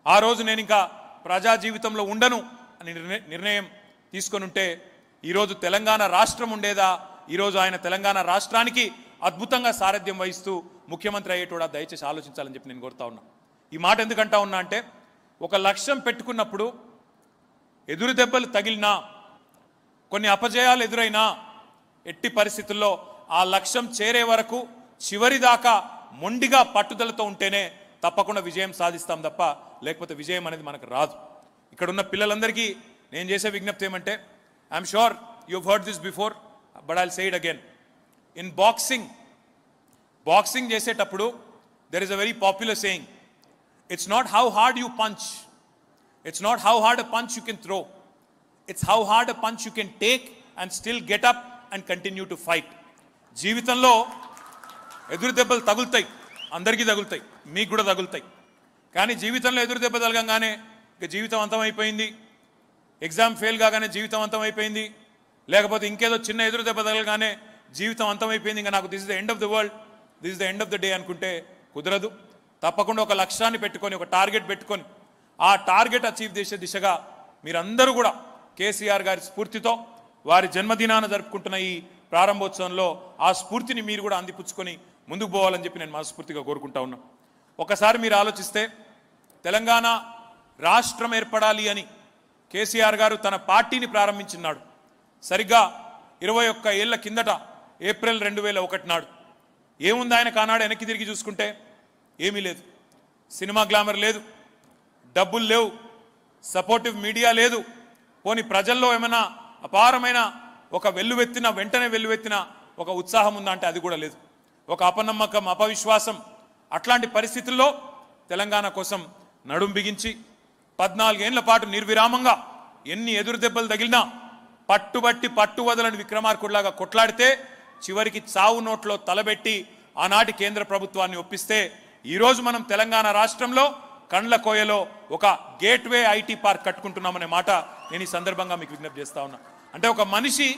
ఆ రోజు నేను ఇంకా ప్రజా జీవితంలో ఉండను అని నిర్ణయం తీసుకొని ఉంటే ఈరోజు తెలంగాణ రాష్ట్రం ఉండేదా? ఈరోజు ఆయన తెలంగాణ రాష్ట్రానికి అద్భుతంగా సారథ్యం వహిస్తూ ముఖ్యమంత్రి అయ్యేటోడా? దయచేసి ఆలోచించాలని చెప్పి నేను కోరుతా ఉన్నా. ఈ మాట ఎందుకంటా ఉన్నా అంటే, ఒక లక్ష్యం పెట్టుకున్నప్పుడు ఎదురు దెబ్బలు తగిలినా, కొన్ని అపజయాలు ఎదురైనా, ఎట్టి పరిస్థితుల్లో ఆ లక్ష్యం చేరే వరకు చివరిదాకా మొండిగా పట్టుదలతో ఉంటేనే తప్పకుండా విజయం సాధిస్తాం తప్ప లేకపోతే విజయం అనేది మనకు రాదు. ఇక్కడ ఉన్న పిల్లలందరికీ నేను చేసే విజ్ఞప్తి ఏమంటే, I'm sure you heard this before but I'll say it again. In boxing చేసేటప్పుడు there is a very popular saying, it's not how hard you punch, it's not how hard a punch you can throw, it's how hard a punch you can take and still get up and continue to fight. జీవితంలో ఎదురు దెబ్బలు తగులుతాయి, అందరికీ తగులుతాయి, మీకు కూడా తగులుతాయి. కానీ జీవితంలో ఎదురు దెబ్బ తగలంగానే ఇక జీవితం అంతమైపోయింది, ఎగ్జామ్ ఫెయిల్ కాగానే జీవితం అంతమైపోయింది, లేకపోతే ఇంకేదో చిన్న ఎదురు దెబ్బ తగలగానే జీవితం అంతమైపోయింది, ఇంకా నాకు this is the end of the world, this is the end of the day అనుకుంటే కుదరదు. తప్పకుండా ఒక లక్ష్యాన్ని పెట్టుకొని, ఒక టార్గెట్ పెట్టుకొని, ఆ టార్గెట్ అచీవ్ చేసే దిశగా మీరందరూ కూడా కేసీఆర్ గారి స్ఫూర్తితో వారి జన్మదినాన్ని జరుపుకుంటున్న ఈ ప్రారంభోత్సవంలో ఆ స్ఫూర్తిని మీరు కూడా అందిపుచ్చుకొని ముందుకు పోవాలని చెప్పి నేను మనస్ఫూర్తిగా కోరుకుంటా ఉన్నా. ఒకసారి మీరు ఆలోచిస్తే, తెలంగాణ రాష్ట్రం ఏర్పడాలి అని కేసీఆర్ గారు తన పార్టీని ప్రారంభించినాడు సరిగ్గా 21 ఏళ్ల కిందట, ఏప్రిల్ 2001 నాడు. ఏముంది ఆయన కానాడు వెనక్కి తిరిగి చూసుకుంటే? ఏమీ లేదు. సినిమా గ్లామర్ లేదు, డబ్బులు లేవు, సపోర్టివ్ మీడియా లేదు, పోని ప్రజల్లో ఏమైనా అపారమైన ఒక వెంటనే వెల్లువెత్తిన ఒక ఉత్సాహం ఉందా అంటే అది కూడా లేదు. ఒక అపనమ్మకం, అపవిశ్వాసం, అట్లాంటి పరిస్థితుల్లో తెలంగాణ కోసం నడుం బిగించి 14 ఏళ్ల పాటు నిర్విరామంగా ఎన్ని ఎదురు దెబ్బలు తగిలినా పట్టుబట్టి పట్టు వదలని విక్రమార్కుడిలాగా కొట్లాడితే చివరికి చావు నోట్లో తలబెట్టి ఆనాటి కేంద్ర ప్రభుత్వాన్ని ఒప్పిస్తే ఈరోజు మనం తెలంగాణ రాష్ట్రంలో కండ్ల కోయలో ఒక గేట్వే ఐటీ పార్క్ కట్టుకుంటున్నామనే మాట నేను ఈ సందర్భంగా మీకు విజ్ఞప్తి చేస్తా ఉన్నా. అంటే ఒక మనిషి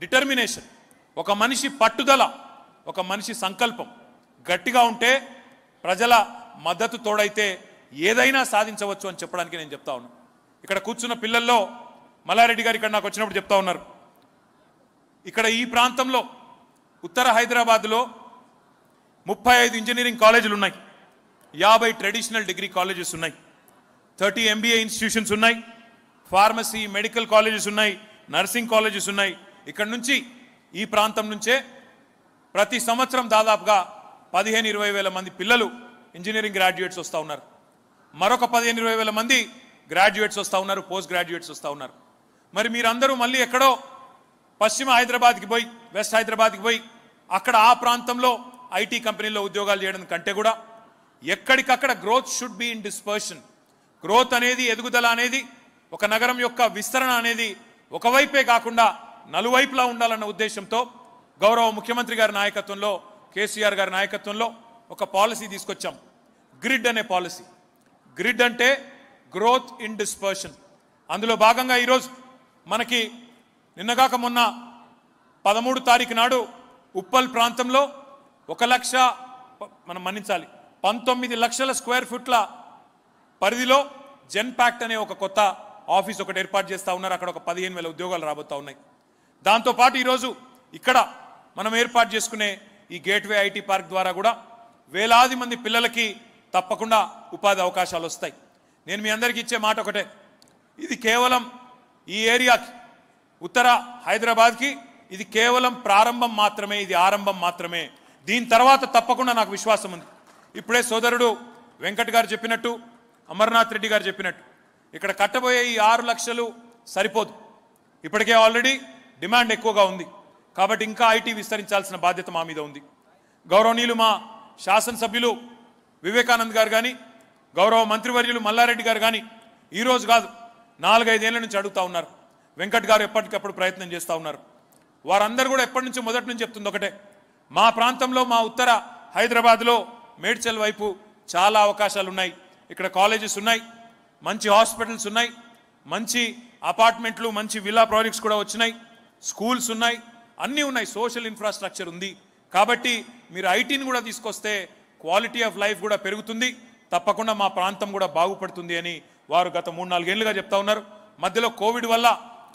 డిటర్మినేషన్, ఒక మనిషి పట్టుదల, ఒక మనిషి సంకల్పం గట్టిగా ఉంటే, ప్రజల మద్దతు తోడైతే ఏదైనా సాధించవచ్చు అని చెప్పడానికి నేను చెప్తా ఉన్నా. ఇక్కడ కూర్చున్న పిల్లల్లో మల్లారెడ్డి గారు ఇక్కడ నాకు వచ్చినప్పుడు చెప్తా ఉన్నారు, ఇక్కడ ఈ ప్రాంతంలో ఉత్తర హైదరాబాద్లో 35 ఇంజనీరింగ్ కాలేజీలు ఉన్నాయి, 50 ట్రెడిషనల్ డిగ్రీ కాలేజెస్ ఉన్నాయి, 30 MBA ఇన్స్టిట్యూషన్స్ ఉన్నాయి, ఫార్మసీ, మెడికల్ కాలేజెస్ ఉన్నాయి, నర్సింగ్ కాలేజెస్ ఉన్నాయి. ఇక్కడ నుంచి ఈ ప్రాంతం నుంచే ప్రతి సంవత్సరం దాదాపుగా 15-20 వేల మంది పిల్లలు ఇంజనీరింగ్ గ్రాడ్యుయేట్స్ వస్తూ ఉన్నారు. మరొక 15-20 వేల మంది గ్రాడ్యుయేట్స్ వస్తూ ఉన్నారు, పోస్ట్ గ్రాడ్యుయేట్స్ వస్తూ ఉన్నారు. మరి మీరందరూ మళ్ళీ ఎక్కడో పశ్చిమ హైదరాబాద్కి పోయి, వెస్ట్ హైదరాబాద్కి పోయి అక్కడ ఆ ప్రాంతంలో ఐటీ కంపెనీల్లో ఉద్యోగాలు చేయడం కంటే కూడా ఎక్కడికక్కడ growth should be in dispersion. Growth అనేది, ఎదుగుదల అనేది, ఒక నగరం యొక్క విస్తరణ అనేది ఒకవైపే కాకుండా నలువైపులా ఉండాలన్న ఉద్దేశంతో గౌరవ ముఖ్యమంత్రి గారి నాయకత్వంలో, కేసీఆర్ గారి నాయకత్వంలో ఒక పాలసీ తీసుకొచ్చాం, గ్రిడ్ అనే పాలసీ. గ్రిడ్ అంటే గ్రోత్ ఇన్ డిస్పర్షన్. అందులో భాగంగా ఈరోజు మనకి నిన్నగాక మొన్న 13 తారీఖు నాడు ఉప్పల్ ప్రాంతంలో 19 లక్షల స్క్వేర్ ఫుట్ల పరిధిలో జెన్పాక్ట్ అనే ఒక కొత్త ఆఫీస్ ఒకటి ఏర్పాటు చేస్తూ ఉన్నారు. అక్కడ ఒక 15,000 ఉద్యోగాలు రాబోతూ ఉన్నాయి. దాంతోపాటు ఈరోజు ఇక్కడ మనం ఏర్పాటు చేసుకునే ఈ గేట్వే ఐటీ పార్క్ ద్వారా కూడా వేలాది మంది పిల్లలకి తప్పకుండా ఉపాధి అవకాశాలు వస్తాయి. నేను మీ అందరికీ ఇచ్చే మాట ఒకటే, ఇది కేవలం ఈ ఏరియాకి, ఉత్తర హైదరాబాద్కి ఇది కేవలం ప్రారంభం మాత్రమే, ఇది ఆరంభం మాత్రమే. దీని తర్వాత తప్పకుండా నాకు విశ్వాసం ఉంది. ఇప్పుడే సోదరుడు వెంకట్ గారు చెప్పినట్టు, అమర్నాథ్ రెడ్డి గారు చెప్పినట్టు, ఇక్కడ కట్టబోయే ఈ 6 లక్షలు సరిపోదు. ఇప్పటికే ఆల్రెడీ డిమాండ్ ఎక్కువగా ఉంది. కాబట్టి ఇంకా ఐటీ విస్తరించాల్సిన బాధ్యత మా మీద ఉంది. గౌరవనీయులు మా శాసనసభ్యులు వివేకానంద్ గారు కానీ, గౌరవ మంత్రివర్యులు మల్లారెడ్డి గారు కానీ ఈరోజు కాదు 4-5 ఏళ్ల నుంచి అడుగుతూ ఉన్నారు. వెంకట్ గారు ఎప్పటికప్పుడు ప్రయత్నం చేస్తూ ఉన్నారు. వారందరూ కూడా ఎప్పటి నుంచో మొదటి నుంచి చెప్తుంది ఒకటే, మా ప్రాంతంలో, మా ఉత్తర హైదరాబాద్లో మేడ్చల్ వైపు చాలా అవకాశాలు ఉన్నాయి. ఇక్కడ కాలేజెస్ ఉన్నాయి, మంచి హాస్పిటల్స్ ఉన్నాయి, మంచి అపార్ట్మెంట్లు, మంచి విల్లా ప్రాజెక్ట్స్ కూడా వచ్చినాయి, స్కూల్స్ ఉన్నాయి, అన్నీ ఉన్నాయి, సోషల్ ఇన్ఫ్రాస్ట్రక్చర్ ఉంది. కాబట్టి మీరు ఐటీని కూడా తీసుకొస్తే క్వాలిటీ ఆఫ్ లైఫ్ కూడా పెరుగుతుంది, తప్పకుండా మా ప్రాంతం కూడా బాగుపడుతుంది అని వారు గత 3-4 ఏళ్లుగా చెప్తా ఉన్నారు. మధ్యలో కోవిడ్ వల్ల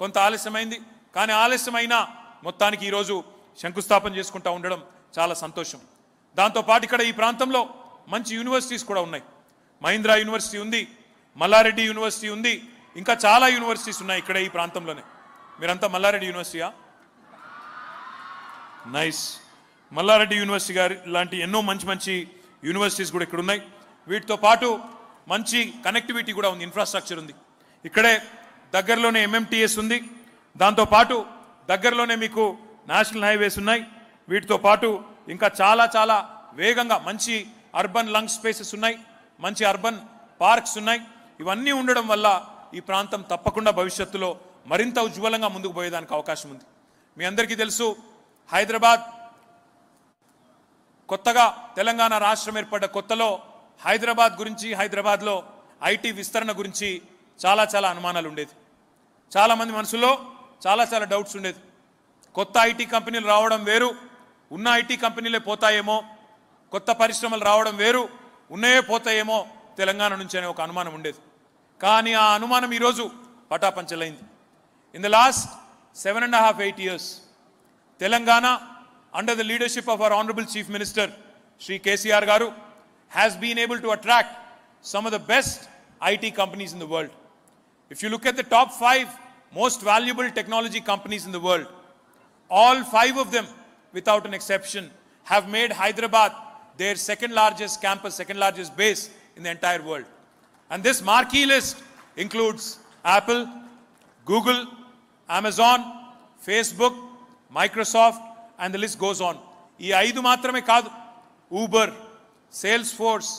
కొంత ఆలస్యమైంది, కానీ ఆలస్యమైనా మొత్తానికి ఈరోజు శంకుస్థాపన చేసుకుంటూ ఉండడం చాలా సంతోషం. దాంతోపాటు ఇక్కడ ఈ ప్రాంతంలో మంచి యూనివర్సిటీస్ కూడా ఉన్నాయి. మహీంద్రా యూనివర్సిటీ ఉంది, మల్లారెడ్డి యూనివర్సిటీ ఉంది, ఇంకా చాలా యూనివర్సిటీస్ ఉన్నాయి ఇక్కడ ఈ ప్రాంతంలోనే. మీరంతా మల్లారెడ్డి యూనివర్సిటీయా? నైస్. మల్లారెడ్డి యూనివర్సిటీ గారి లాంటి ఎన్నో మంచి మంచి యూనివర్సిటీస్ కూడా ఇక్కడ ఉన్నాయి. వీటితో పాటు మంచి కనెక్టివిటీ కూడా ఉంది, ఇన్ఫ్రాస్ట్రక్చర్ ఉంది. ఇక్కడే దగ్గరలోనే ఎంఎంటీఎస్ ఉంది, దాంతోపాటు దగ్గరలోనే మీకు నేషనల్ హైవేస్ ఉన్నాయి. వీటితో పాటు ఇంకా చాలా చాలా వేగంగా మంచి అర్బన్ లంగ్ స్పేసెస్ ఉన్నాయి, మంచి అర్బన్ పార్క్స్ ఉన్నాయి. ఇవన్నీ ఉండడం వల్ల ఈ ప్రాంతం తప్పకుండా భవిష్యత్తులో మరింత ఉజ్వలంగా ముందుకు పోయేదానికి అవకాశం ఉంది. మీ అందరికీ తెలుసు, హైదరాబాద్ కొత్తగా తెలంగాణ రాష్ట్రం ఏర్పడ్డ కొత్తలో హైదరాబాద్ గురించి, హైదరాబాద్లో ఐటీ విస్తరణ గురించి చాలా చాలా అనుమానాలు ఉండేది. చాలామంది మనసులో చాలా చాలా డౌట్స్ ఉండేది. కొత్త ఐటీ కంపెనీలు రావడం వేరు, ఉన్న ఐటీ కంపెనీలే పోతాయేమో, కొత్త పరిశ్రమలు రావడం వేరు, ఉన్నాయే పోతాయేమో తెలంగాణ నుంచి అనే ఒక అనుమానం ఉండేది. కానీ ఆ అనుమానం ఈరోజు పటాపంచలైంది. In the last 7.5-8 years, Telangana, under the leadership of our Honorable Chief Minister, Shri KCR Garu, has been able to attract some of the best IT companies in the world. If you look at the top 5 most valuable technology companies in the world, all 5 of them, without an exception, have made Hyderabad their second largest campus, second largest base in the entire world. And this marquee list includes Apple, Google, Amazon, Facebook, Microsoft, and the list goes on. ఈ 5 మాత్రమే కాదు, Uber, sales force,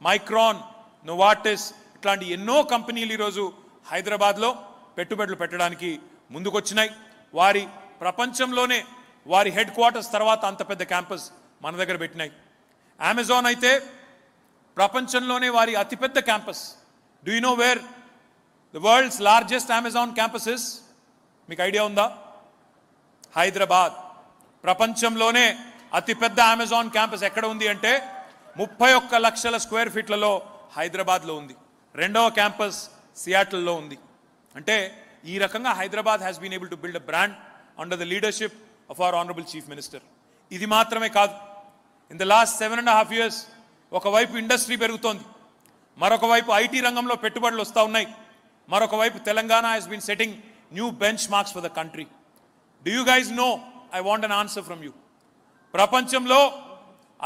micron, Novartis, ఇట్లాంటి ఎన్నో కంపెనీలు ఈరోజు హైదరాబాద్లో పెట్టుబడులు పెట్టడానికి ముందుకొచ్చినాయి. వారి ప్రపంచంలోనే వారి హెడ్ క్వార్టర్స్ తర్వాత అంత పెద్ద క్యాంపస్ మన దగ్గర పెట్టినాయి. అమెజాన్ అయితే ప్రపంచంలోనే వారి అతిపెద్ద campus. Do you know where the world's largest Amazon campus is? మీకు ఐడియా ఉందా? హైదరాబాద్. ప్రపంచంలోనే అతిపెద్ద అమెజాన్ క్యాంపస్ ఎక్కడ ఉంది అంటే 31 లక్షల స్క్వేర్ ఫీట్లలో హైదరాబాద్లో ఉంది. రెండవ క్యాంపస్ సియాటిల్లో ఉంది. అంటే ఈ రకంగా Hyderabad has been able to build a brand under the leadership of our honourable chief minister. ఇది మాత్రమే కాదు, ఇన్ ద లాస్ట్ 7.5 years ఒకవైపు ఇండస్ట్రీ పెరుగుతోంది, మరొక వైపు ఐటీ రంగంలో పెట్టుబడులు వస్తూ ఉన్నాయి, మరొక వైపు Telangana has been setting new benchmarks for the country. Do you guys know? I want an answer from you. ప్రపంచంలో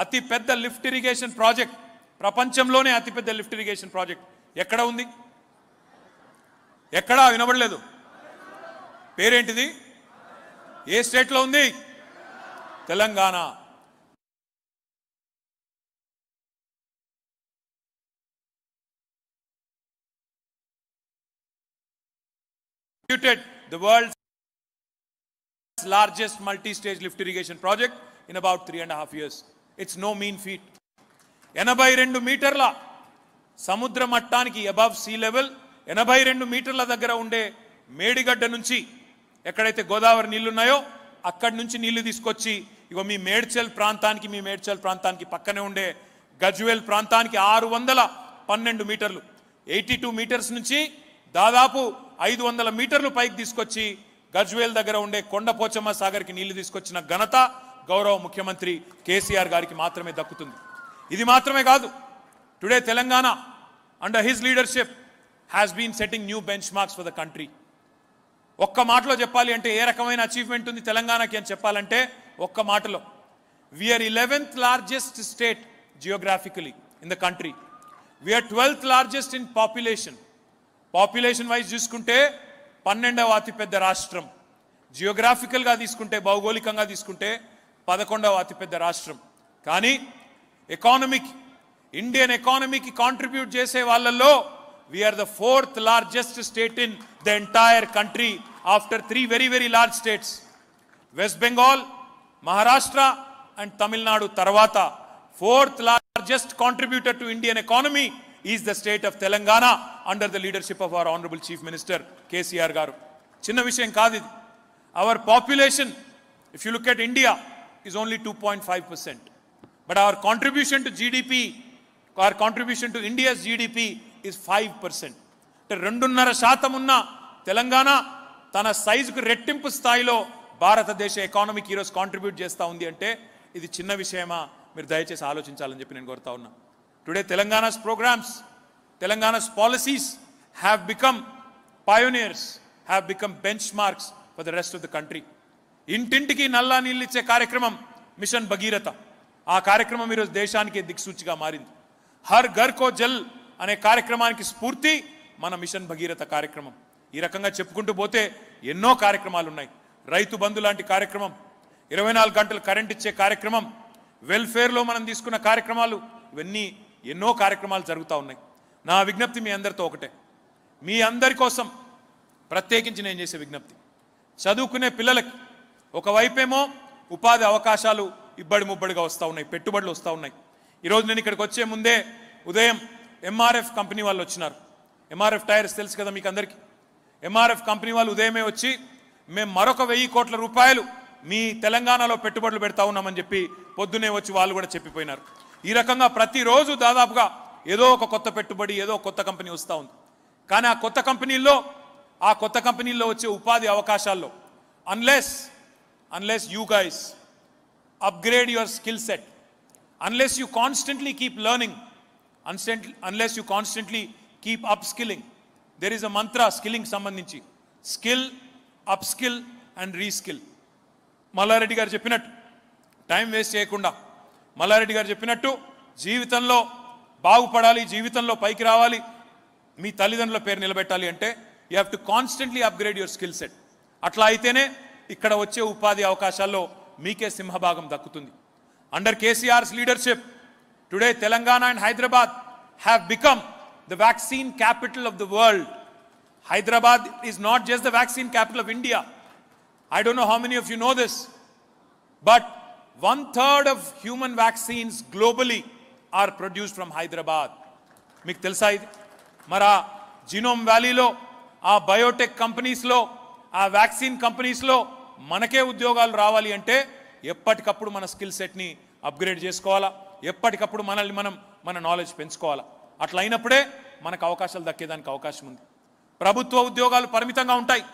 అతి పెద్ద లిఫ్ట్ ఇరిగేషన్ ప్రాజెక్ట్, ప్రపంచంలోనే అతిపెద్ద లిఫ్ట్ ఇరిగేషన్ ప్రాజెక్ట్ ఎక్కడ ఉంది? ఎక్కడా వినబడలేదు. పేరేంటిది? ఏ స్టేట్లో ఉంది? Telangana. The world's largest multi-stage lift irrigation project in about 3.5 years. It's no mean feat. 82 మీటర్ల సముద్ర మట్టానికి అబవ్ సీ లెవెల్, 82 మీటర్ల దగ్గర ఉండే మేడిగడ్డ నుంచి ఎక్కడైతే గోదావరి నీళ్లు ఉన్నాయో అక్కడి నుంచి నీళ్లు తీసుకొచ్చి ఇగో మీ మేడ్చల్ ప్రాంతానికి పక్కనే ఉండే గజ్వేల్ ప్రాంతానికి 612 మీటర్లు, 82 మీటర్స్ నుంచి దాదాపు 500 మీటర్లు పైకి తీసుకొచ్చి గజ్వేల్ దగ్గర ఉండే కొండపోచమ్మ సాగర్కి నీళ్లు తీసుకొచ్చిన ఘనత గౌరవ ముఖ్యమంత్రి కేసీఆర్ గారికి మాత్రమే దక్కుతుంది. ఇది మాత్రమే కాదు, today Telangana under his leadership has been setting new benchmarks for the country. ఒక్క మాటలో చెప్పాలి అంటే ఏ రకమైన అచీవ్మెంట్ ఉంది తెలంగాణకి అని చెప్పాలంటే ఒక్క మాటలో, we are 11th largest state geographically in the country. We are 12th largest in population. Population wise చూసుకుంటే 12వ అతిపెద్ద రాష్ట్రం, జియోగ్రాఫికల్గా తీసుకుంటే భౌగోళికంగా తీసుకుంటే 11వ అతిపెద్ద రాష్ట్రం. కానీ ఇండియన్ ఎకానమీకి కాంట్రిబ్యూట్ చేసే వాళ్ళల్లో we are the 4th largest state in the entire country after 3 very very large states. West Bengal, Maharashtra and Tamil Nadu తర్వాత 4th largest contributor to Indian economy is the state of Telangana under the leadership of our Honorable Chief Minister KCR garu. Chinna vishayam kaadu idi. Our population, if you look at India, is only 2.5%. But our contribution to GDP, our contribution to India's GDP is 5%. అంటే 2.5% ఉన్న తెలంగాణ తన సైజుకు రెట్టింపు స్థాయిలో భారతదేశ ఎకానమీకి ఈరోజు contribute చేస్తూ ఉంది అంటే ఇది చిన్న విషయమా? మీరు దయచేసి ఆలోచించాలని చెప్పి నేను కోరుతా ఉన్నా. Today, Telangana's programs, Telangana's policies have become pioneers, have become benchmarks for the rest of the country. ఇంటింటికి నల్లా నీళ్ళు ఇచ్చే కార్యక్రమం మిషన్ భగీరథ. ఆ కార్యక్రమం ఈరోజు దేశానికి దిక్సూచిగా మారింది. హర్ ఘర్ కో జల్ అనే కార్యక్రమానికి స్ఫూర్తి మన మిషన్ భగీరథ కార్యక్రమం. ఈ రకంగా చెప్పుకుంటూ పోతే ఎన్నో కార్యక్రమాలు ఉన్నాయి. రైతు బంధు లాంటి కార్యక్రమం, 24 గంటలు కరెంట్ ఇచ్చే కార్యక్రమం, వెల్ఫేర్లో మనం తీసుకున్న కార్యక్రమాలు, ఇవన్నీ ఎన్నో కార్యక్రమాలు జరుగుతూ ఉన్నాయి. నా విజ్ఞప్తి మీ అందరితో ఒకటే, మీ అందరి కోసం ప్రత్యేకించి నేను చేసే విజ్ఞప్తి, చదువుకునే పిల్లలకి ఒకవైపేమో ఉపాధి అవకాశాలు ఇబ్బడి ముబ్బడిగా వస్తూ ఉన్నాయి, పెట్టుబడులు వస్తూ ఉన్నాయి. ఈరోజు నేను ఇక్కడికి వచ్చే ముందే ఉదయం ఎంఆర్ఎఫ్ కంపెనీ వాళ్ళు వచ్చినారు. ఎంఆర్ఎఫ్ టైర్స్ తెలుసు కదా మీకు అందరికీ. ఎంఆర్ఎఫ్ కంపెనీ వాళ్ళు ఉదయమే వచ్చి మేము మరొక 1000 కోట్ల రూపాయలు మీ తెలంగాణలో పెట్టుబడులు పెడతా ఉన్నామని చెప్పి పొద్దునే వచ్చి వాళ్ళు కూడా చెప్పిపోయినారు. ఈ రకంగా ప్రతిరోజు దాదాపుగా ఏదో ఒక కొత్త పెట్టుబడి, ఏదో కొత్త కంపెనీ వస్తూ ఉంది. కానీ ఆ కొత్త కంపెనీల్లో వచ్చే ఉపాధి అవకాశాల్లో unless you guys upgrade your skill set, unless you constantly keep learning, unless you constantly keep upskilling, there is a mantra skilling sambandhinchi, skill, upskill and reskill. Mallareddy గారు చెప్పినట్టు టైం వేస్ట్ చేయకుండా, మల్లారెడ్డి గారు చెప్పినట్టు జీవితంలో బాగుపడాలి, జీవితంలో పైకి రావాలి, మీ తల్లిదండ్రుల పేరు నిలబెట్టాలి అంటే you have to constantly upgrade your skill set. అట్లా అయితేనే ఇక్కడ వచ్చే ఉపాధి అవకాశాల్లో మీకే సింహభాగం దక్కుతుంది. Under KCR's leadership today Telangana and Hyderabad have become the vaccine capital of the world. Hyderabad is not just the vaccine capital of India. I don't know how many of you know this, but 1/3 of human vaccines globally are produced from Hyderabad. మీకు తెలుసా ఇది? మరి ఆ genome వ్యాలీలో, ఆ Biotech కంపెనీస్లో, ఆ vaccine కంపెనీస్లో మనకే ఉద్యోగాలు రావాలి అంటే ఎప్పటికప్పుడు మన స్కిల్ సెట్ని అప్గ్రేడ్ చేసుకోవాలా, ఎప్పటికప్పుడు మన నాలెడ్జ్ పెంచుకోవాలా. అట్లా అయినప్పుడే మనకు అవకాశాలు దక్కేదానికి అవకాశం ఉంది. ప్రభుత్వ ఉద్యోగాలు పరిమితంగా ఉంటాయి.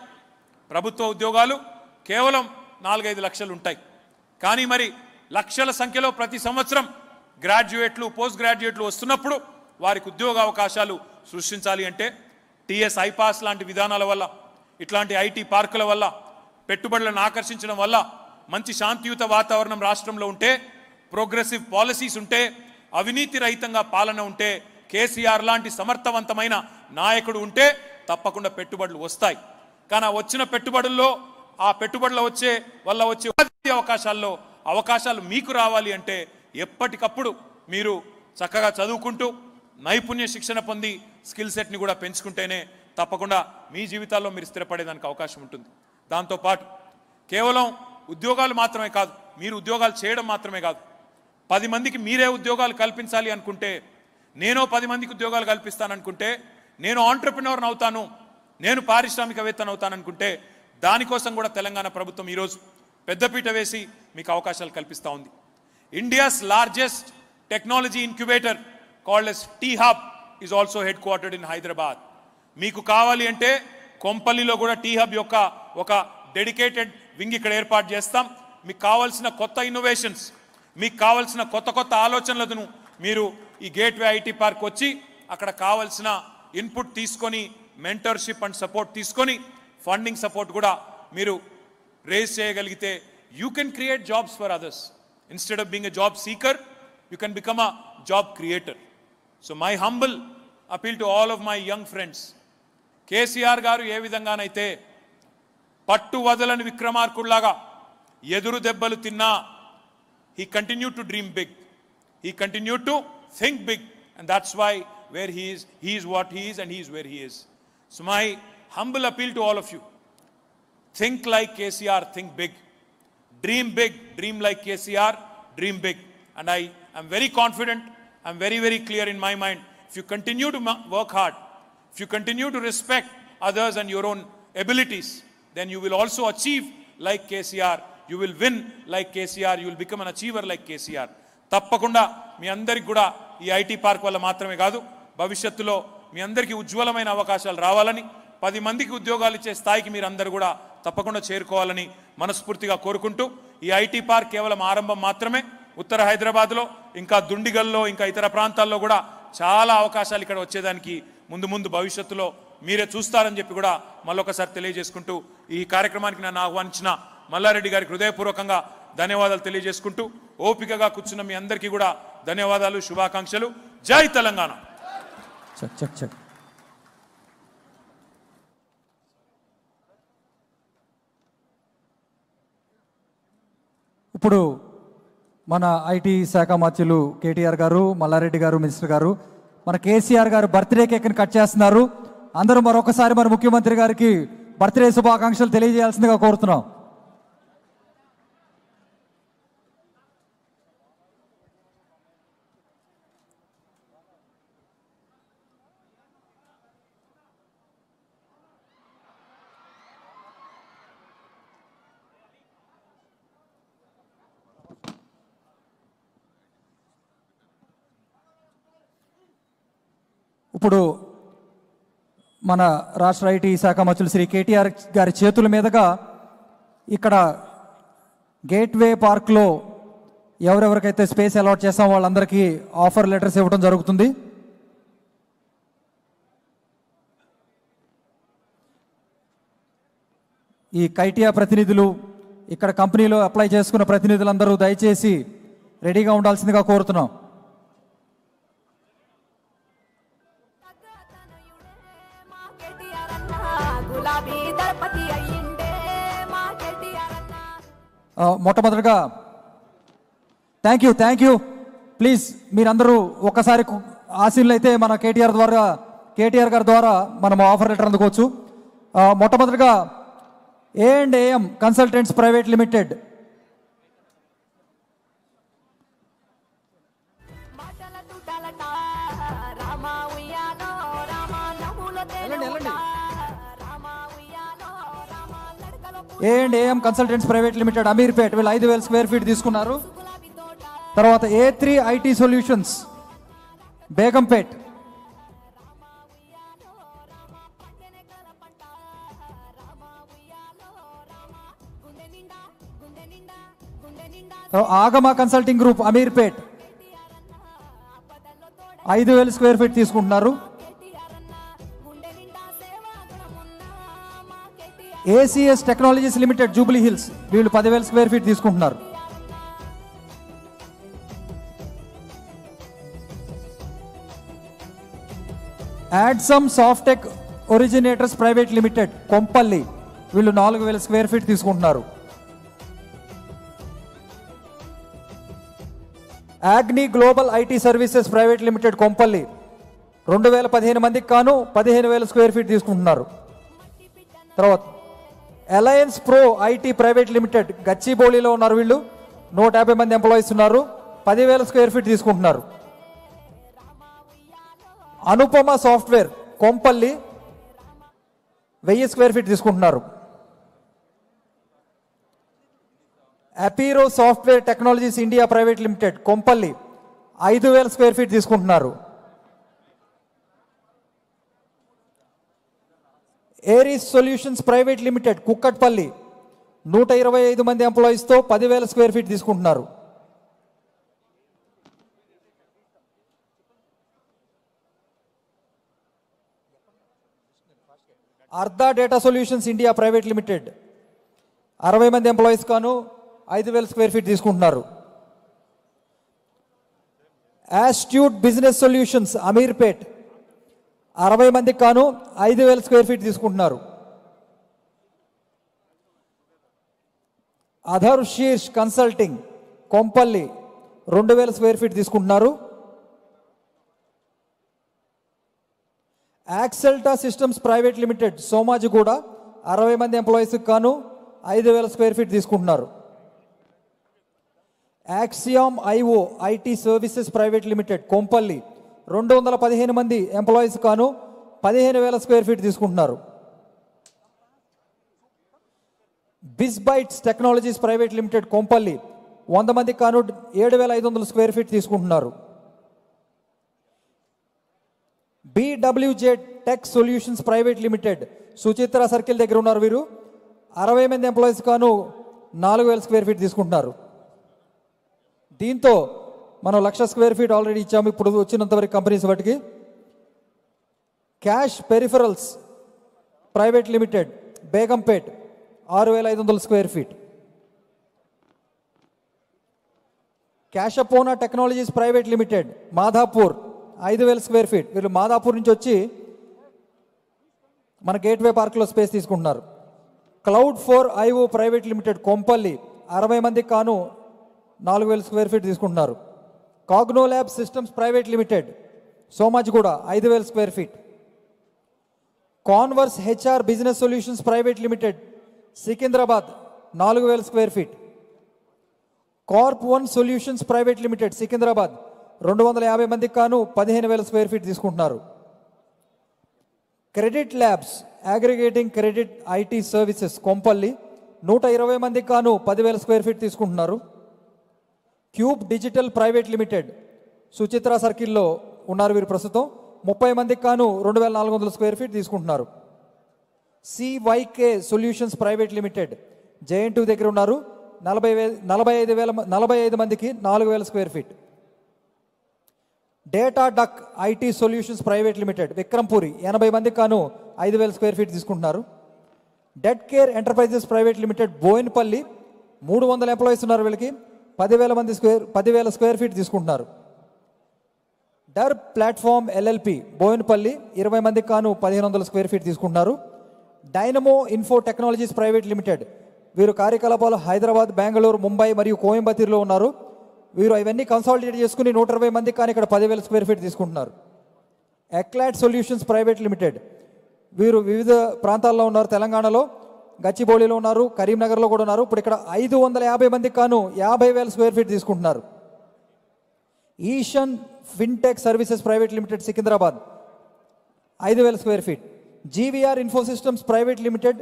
ప్రభుత్వ ఉద్యోగాలు కేవలం 4-5 లక్షలు ఉంటాయి. కానీ మరి లక్షల సంఖ్యలో ప్రతి సంవత్సరం గ్రాడ్యుయేట్లు, పోస్ట్ గ్రాడ్యుయేట్లు వస్తున్నప్పుడు వారికి ఉద్యోగ అవకాశాలు సృష్టించాలి అంటే టీఎస్ ఐపాస్ లాంటి విధానాల వల్ల, ఇట్లాంటి ఐటీ పార్కుల వల్ల, పెట్టుబడులను ఆకర్షించడం వల్ల మంచి శాంతియుత వాతావరణం రాష్ట్రంలో ఉంటే ప్రోగ్రెసివ్ పాలసీస్ ఉంటే, అవినీతి రహితంగా పాలన ఉంటే, కేసీఆర్ లాంటి సమర్థవంతమైన నాయకుడు ఉంటే తప్పకుండా పెట్టుబడులు వస్తాయి. కానీ వచ్చిన పెట్టుబడుల్లో, ఆ పెట్టుబడుల వల్ల వచ్చే అవకాశాల్లో అవకాశాలు మీకు రావాలి అంటే ఎప్పటికప్పుడు మీరు చక్కగా చదువుకుంటూ నైపుణ్య శిక్షణ పొంది స్కిల్ సెట్ని కూడా పెంచుకుంటేనే తప్పకుండా మీ జీవితాల్లో మీరు స్థిరపడేదానికి అవకాశం ఉంటుంది. దాంతోపాటు కేవలం ఉద్యోగాలు మాత్రమే కాదు, మీరు ఉద్యోగాలు చేయడం మాత్రమే కాదు, 10 మందికి మీరే ఉద్యోగాలు కల్పించాలి అనుకుంటే, నేను 10 మందికి ఉద్యోగాలు కల్పిస్తాననుకుంటే, నేను ఆంట్రప్రెన్యూర్ని అవుతాను, నేను పారిశ్రామికవేత్తను అవుతాననుకుంటే, దానికోసం కూడా తెలంగాణ ప్రభుత్వం ఈరోజు పెద్దపీట వేసి మీకు అవకాశాలు కల్పిస్తూ ఉంది. India's largest technology incubator called as T-Hub is also head quartered in Hyderabad. మీకు కావాలి అంటే కొంపల్లిలో కూడా T-Hub యొక్క ఒక డెడికేటెడ్ వింగ్ ఇక్కడ ఏర్పాటు చేస్తాం. మీకు కావాల్సిన కొత్త ఇన్నోవేషన్స్, మీకు కావాల్సిన కొత్త ఆలోచనలను మీరు ఈ గేట్వే ఐటీ పార్క్ వచ్చి అక్కడ కావాల్సిన ఇన్పుట్ తీసుకొని, మెంటర్షిప్ అండ్ సపోర్ట్ తీసుకొని, ఫండింగ్ సపోర్ట్ కూడా మీరు రేజ్ చేయగలిగితే you can create jobs for others. Instead of being a job seeker, you can become a job creator. So my humble appeal to all of my young friends, KCR గారు ఏ విధంగానైతే పట్టు వదలని విక్రమార్కుల్లాగా ఎదురు దెబ్బలు తిన్నా, he continued to dream big, he continued to think big, and that's why where he is what he is, and he is where he is. So my humble appeal to all of you, think like KCR, think big, dream like KCR, dream big. And I am very confident, I'm very clear in my mind, if you continue to work hard, if you continue to respect others and your own abilities, then you will also achieve like KCR, you will win like KCR, you will become an achiever like KCR. తప్పకుండా మీ అందరికి కూడా ఈ IT park వల్ల మాత్రమే కాదు, భవిష్యత్తులో మీ అందరికీ ఉజ్వలమైన అవకాశాలు రావాలని, 10 మందికి ఉద్యోగాలు ఇచ్చే స్థాయికి మీరు అందరూ కూడా తప్పకుండా చేరుకోవాలని మనస్ఫూర్తిగా కోరుకుంటూ, ఈ ఐటీ పార్క్ కేవలం ఆరంభం మాత్రమే. ఉత్తర హైదరాబాద్లో, ఇంకా దుండిగల్లో, ఇంకా ఇతర ప్రాంతాల్లో కూడా చాలా అవకాశాలు ఇక్కడ వచ్చేదానికి ముందు భవిష్యత్తులో మీరే చూస్తారని చెప్పి కూడా మళ్ళొకసారి తెలియజేసుకుంటూ, ఈ కార్యక్రమానికి నన్ను ఆహ్వానించిన మల్లారెడ్డి గారికి హృదయపూర్వకంగా ధన్యవాదాలు తెలియజేసుకుంటూ, ఓపికగా కూర్చున్న మీ అందరికీ కూడా ధన్యవాదాలు, శుభాకాంక్షలు. జై తెలంగాణ. ఇప్పుడు మన ఐటీ శాఖ మంత్రులు కేటీఆర్ గారు, మల్లారెడ్డి గారు, మినిస్టర్ గారు మన కేసీఆర్ గారు బర్త్డే కేక్ని కట్ చేస్తున్నారు. అందరూ మరొకసారి మన ముఖ్యమంత్రి గారికి బర్త్డే శుభాకాంక్షలు తెలియజేయాల్సిందిగా కోరుతున్నాం. ఇప్పుడు మన రాష్ట్ర ఐటీ శాఖ మంత్రులు శ్రీ కేటీఆర్ గారి చేతుల మీదుగా ఇక్కడ గేట్వే పార్క్లో ఎవరెవరికైతే స్పేస్ అలాట్ చేస్తామో వాళ్ళందరికీ ఆఫర్ లెటర్స్ ఇవ్వడం జరుగుతుంది. ఈ కైటియా ప్రతినిధులు, ఇక్కడ కంపెనీలో అప్లై చేసుకున్న ప్రతినిధులందరూ దయచేసి రెడీగా ఉండాల్సిందిగా కోరుతున్నాం. మొట్టమొదటిగా థ్యాంక్ యూ ప్లీజ్ మీరందరూ ఒక్కసారి ఆశీనులు అయితే మన కేటీఆర్ గారి ద్వారా మనం ఆఫర్ లెటర్ అందుకోవచ్చు. మొట్టమొదటిగా A&AM consultants private limited, A&AM consultants private limited Ameerpet, వీళ్ళు 5,000 స్క్వేర్ ఫీట్ తీసుకున్నారు. తర్వాత A3 IT solutions Begumpet, Agama consulting group Ameerpet 5,000 square feet తీసుకుంటున్నారు. ACS technologies limited Jubilee Hills, వీళ్ళు 10,000 స్క్వేర్ ఫీట్ తీసుకుంటున్నారు. యాడ్సమ్ Softech originators private limited Kompally, వీళ్ళు 4000 స్క్వేర్ ఫీట్ తీసుకుంటున్నారు. Yagni global IT services private limited Kompally 2015 మందికి కాను 15000 స్క్వేర్ ఫీట్ తీసుకుంటున్నారు. తర్వాత alliance pro IT private limited గచ్చిబౌలిలో ఉన్నారు, వీళ్ళు 150 మంది ఎంప్లాయీస్ ఉన్నారు, 10000 స్క్వేర్ ఫీట్ తీసుకుంటున్నారు. Anupama software Kompally 1000 square feet తీసుకుంటున్నారు. Apeiro software technologies India private limited Kompally 5000 square feet తీసుకుంటున్నారు. Aries solutions private limited Kukatpally 125 మంది ఎంప్లాయీస్తో 10000 స్క్వేర్ ఫీట్ తీసుకుంటున్నారు. Artha data solutions India private limited 60 మంది ఎంప్లాయీస్ కాను 5000 స్క్వేర్ ఫీట్ తీసుకుంటున్నారు. యాస్ట్యూట్ బిజినెస్ సొల్యూషన్స్ అమీర్పేట్ 60 మందికి కాను 5000 స్క్వేర్ ఫీట్ తీసుకుంటున్నారు. అధర్ శీర్ష్ కన్సల్టింగ్ కొంపల్లి 2000 స్క్వేర్ ఫీట్ తీసుకుంటున్నారు. యాక్సెల్టా సిస్టమ్స్ ప్రైవేట్ లిమిటెడ్ సోమాజిగూడ 60 మంది ఎంప్లాయీస్కి కాను 5000 స్క్వేర్ ఫీట్ తీసుకుంటున్నారు. Axiom IO IT services private limited Kompally 215 మంది ఎంప్లాయీస్ కాను 15000 స్క్వేర్ ఫీట్ తీసుకుంటున్నారు. బిస్బైట్స్ టెక్నాలజీస్ ప్రైవేట్ లిమిటెడ్ కొంపల్లి 100 మంది కాను 7500 స్క్వేర్ ఫీట్ తీసుకుంటున్నారు. BWJ tech solutions private limited Suchitra circle దగ్గర ఉన్నారు, వీరు 60 మంది ఎంప్లాయీస్ కాను 4000 స్క్వేర్ ఫీట్ తీసుకుంటున్నారు. దీంతో మనం 1,00,000 స్క్వేర్ ఫీట్ ఆల్రెడీ ఇచ్చాము ఇప్పుడు వచ్చినంతవరకు కంపెనీస్ వాటికి. Cash peripherals private limited Begumpet 6500 square feet. క్యాషపోనా technologies private limited Madhapur 5000 square feet. వీళ్ళు మాధాపూర్ నుంచి వచ్చి మన గేట్వే పార్క్లో స్పేస్ తీసుకుంటున్నారు. Cloud four IO private limited Kompally 60 మందికి కాను 4000 స్క్వేర్ ఫీట్ తీసుకుంటున్నారు. Cogno lab systems private limited Somajiguda 5000 square feet. Converse HR business solutions private limited Secunderabad 4000 square feet. Corp one solutions private limited Secunderabad 250 మందికి కాను 15000 స్క్వేర్ ఫీట్ తీసుకుంటున్నారు. Credit labs aggregating credit IT services Kompally 120 మందికి కాను 10000 square feet తీసుకుంటున్నారు. Cube digital private limited Suchitra సర్కిల్లో ఉన్నారు, వీరు ప్రస్తుతం 30 మందికి కాను 2400 స్క్వేర్ ఫీట్ తీసుకుంటున్నారు. సివైకే సొల్యూషన్స్ ప్రైవేట్ లిమిటెడ్ జేఎన్2 దగ్గర ఉన్నారు, 45 మందికి 4000 square feet. Data duck IT solutions private limited Vikrampuri 80 మందికి కాను 5000 స్క్వేర్ ఫీట్ తీసుకుంటున్నారు. Dead care enterprises private limited Bowenpally 300 employees ఉన్నారు, వీళ్ళకి 10000 స్క్వేర్ ఫీట్ తీసుకుంటున్నారు. డర్ ప్లాట్ఫామ్ ఎల్ఎల్పి బోయిన్పల్లి 20 మందికి కాను 1500 స్క్వేర్ ఫీట్ తీసుకుంటున్నారు. Dynamo info technologies private limited వీరు కార్యకలాపాలు హైదరాబాద్, బెంగళూరు, ముంబై మరియు కోయంబత్తూరులో ఉన్నారు. వీరు అవన్నీ కన్సాలిడేట్ చేసుకుని 120 మందికి కానీ ఇక్కడ 10000 స్క్వేర్ ఫీట్ తీసుకుంటున్నారు. ఎక్లాట్ సొల్యూషన్స్ ప్రైవేట్ లిమిటెడ్ వీరు వివిధ ప్రాంతాల్లో ఉన్నారు, తెలంగాణలో గచ్చిబౌలిలో ఉన్నారు, కరీంనగర్లో కూడా ఉన్నారు. ఇప్పుడు ఇక్కడ 550 మందికి కాను 50000 స్క్వేర్ ఫీట్ తీసుకుంటున్నారు. Eshan fintech services private limited Secunderabad 5000 square feet. GVR infosystems private limited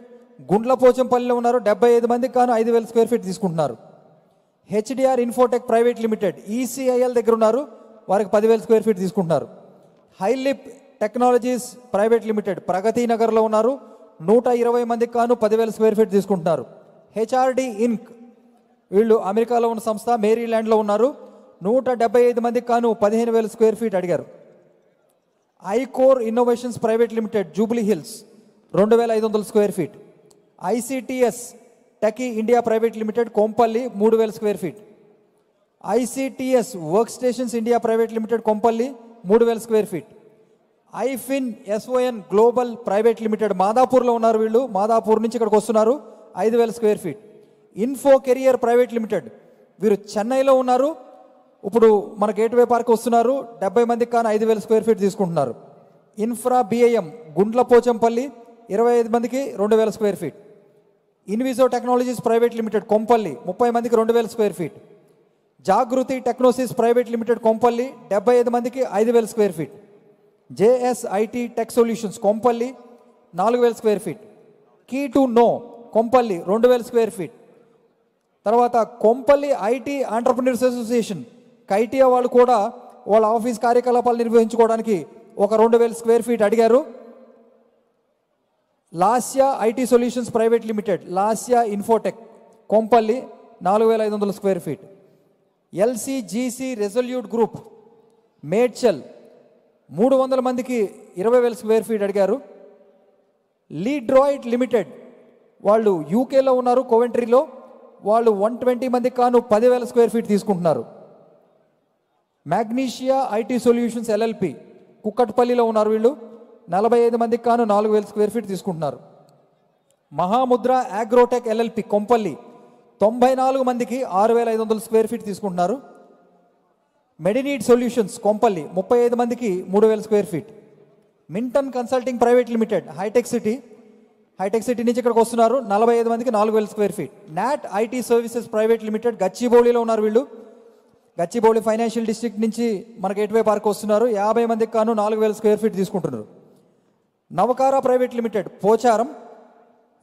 గుండ్లపోచంపల్లిలో ఉన్నారు, 75 మందికి కాను 5000 స్క్వేర్ ఫీట్ తీసుకుంటున్నారు. HDR infotech private limited ECIL దగ్గర ఉన్నారు, వారికి 10000 స్క్వేర్ ఫీట్ తీసుకుంటున్నారు. హైలిప్ టెక్నాలజీస్ ప్రైవేట్ లిమిటెడ్ ప్రగతి నగర్లో ఉన్నారు, 120 మందికి కాను 10000 స్క్వేర్ ఫీట్ తీసుకుంటున్నారు. హెచ్ఆర్డి ఇన్క్ వీళ్ళు అమెరికాలో ఉన్న సంస్థ, మేరీల్యాండ్లో ఉన్నారు, 175 మందికి కాను 15000 స్క్వేర్ ఫీట్ అడిగారు. ICore innovations private limited Jubilee Hills 2500 square feet. ICTS techie India private limited Kompally 3000 square feet. ICTS work stations India private limited Kompally 3000 square feet. IFin SON global private limited, మాదాపూర్లో ఉన్నారు వీళ్ళు. మాదాపూర్ నుంచి ఇక్కడికి వస్తున్నారు. 5,000 square feet. Info career private limited, వీరు చెన్నైలో ఉన్నారు. ఇప్పుడు మన గేట్వే పార్క్ వస్తున్నారు. 70 మందికి కానీ 5,000 స్క్వేర్ ఫీట్ తీసుకుంటున్నారు. ఇన్ఫ్రా బిఐఎం గుండ్లపోచంపల్లి, 25 మందికి 2,000 square feet. Invizo technologies private limited Kompally, 30 మందికి 2,000 square feet. Jagruti technosys private limited Kompally, 75 మందికి 5,000 square feet. JSIT tech solutions Kompally, 4,000 square feet. Key to know Kompally, 2,000 square feet. తర్వాత Kompally IT entrepreneurs association, KITEA వాళ్ళు కూడా వాళ్ళ ఆఫీస్ కార్యకలాపాలు నిర్వహించుకోవడానికి ఒక 2,000 స్క్వేర్ ఫీట్ అడిగారు. Lasya IT solutions private limited, Lasya infotech Kompally, 4,500 square feet. LCGC resolute group Medchal, 300 మందికి 20,000 స్క్వేర్ ఫీట్ అడిగారు. లీడ్రాయిడ్ లిమిటెడ్ వాళ్ళు యూకేలో ఉన్నారు, కోవెంట్రీలో. వాళ్ళు 120 మందికి కాను 10,000 స్క్వేర్ ఫీట్ తీసుకుంటున్నారు. మ్యాగ్నీషియా ఐటీ సొల్యూషన్స్ ఎల్ఎల్పి కుక్కట్పల్లిలో ఉన్నారు వీళ్ళు, 45 మందికి కాను 4,000 స్క్వేర్ ఫీట్ తీసుకుంటున్నారు. మహాముద్ర అగ్రోటెక్ ఎల్ఎల్పి కొంపల్లి, 94 మందికి 6,500 స్క్వేర్ ఫీట్ తీసుకుంటున్నారు. మెడినీడ్ సొల్యూషన్స్ కొంపల్లి, 35 మందికి 3,000 square feet. Minton consulting private limited హైటెక్ సిటీ నుంచి ఇక్కడికి వస్తున్నారు, 45 మందికి 4,000 స్క్వేర్ ఫీట్. నాట్ ఐటీ సర్వీసెస్ ప్రైవేట్ లిమిటెడ్ గచ్చిబౌలిలో ఉన్నారు వీళ్ళు. గచ్చిబౌలి ఫైనాన్షియల్ డిస్ట్రిక్ట్ నుంచి మన గేట్వే పార్క్ వస్తున్నారు, 50 మందికి కాను 4,000 స్క్వేర్ ఫీట్ తీసుకుంటున్నారు. నవకారా ప్రైవేట్ లిమిటెడ్ పోచారం,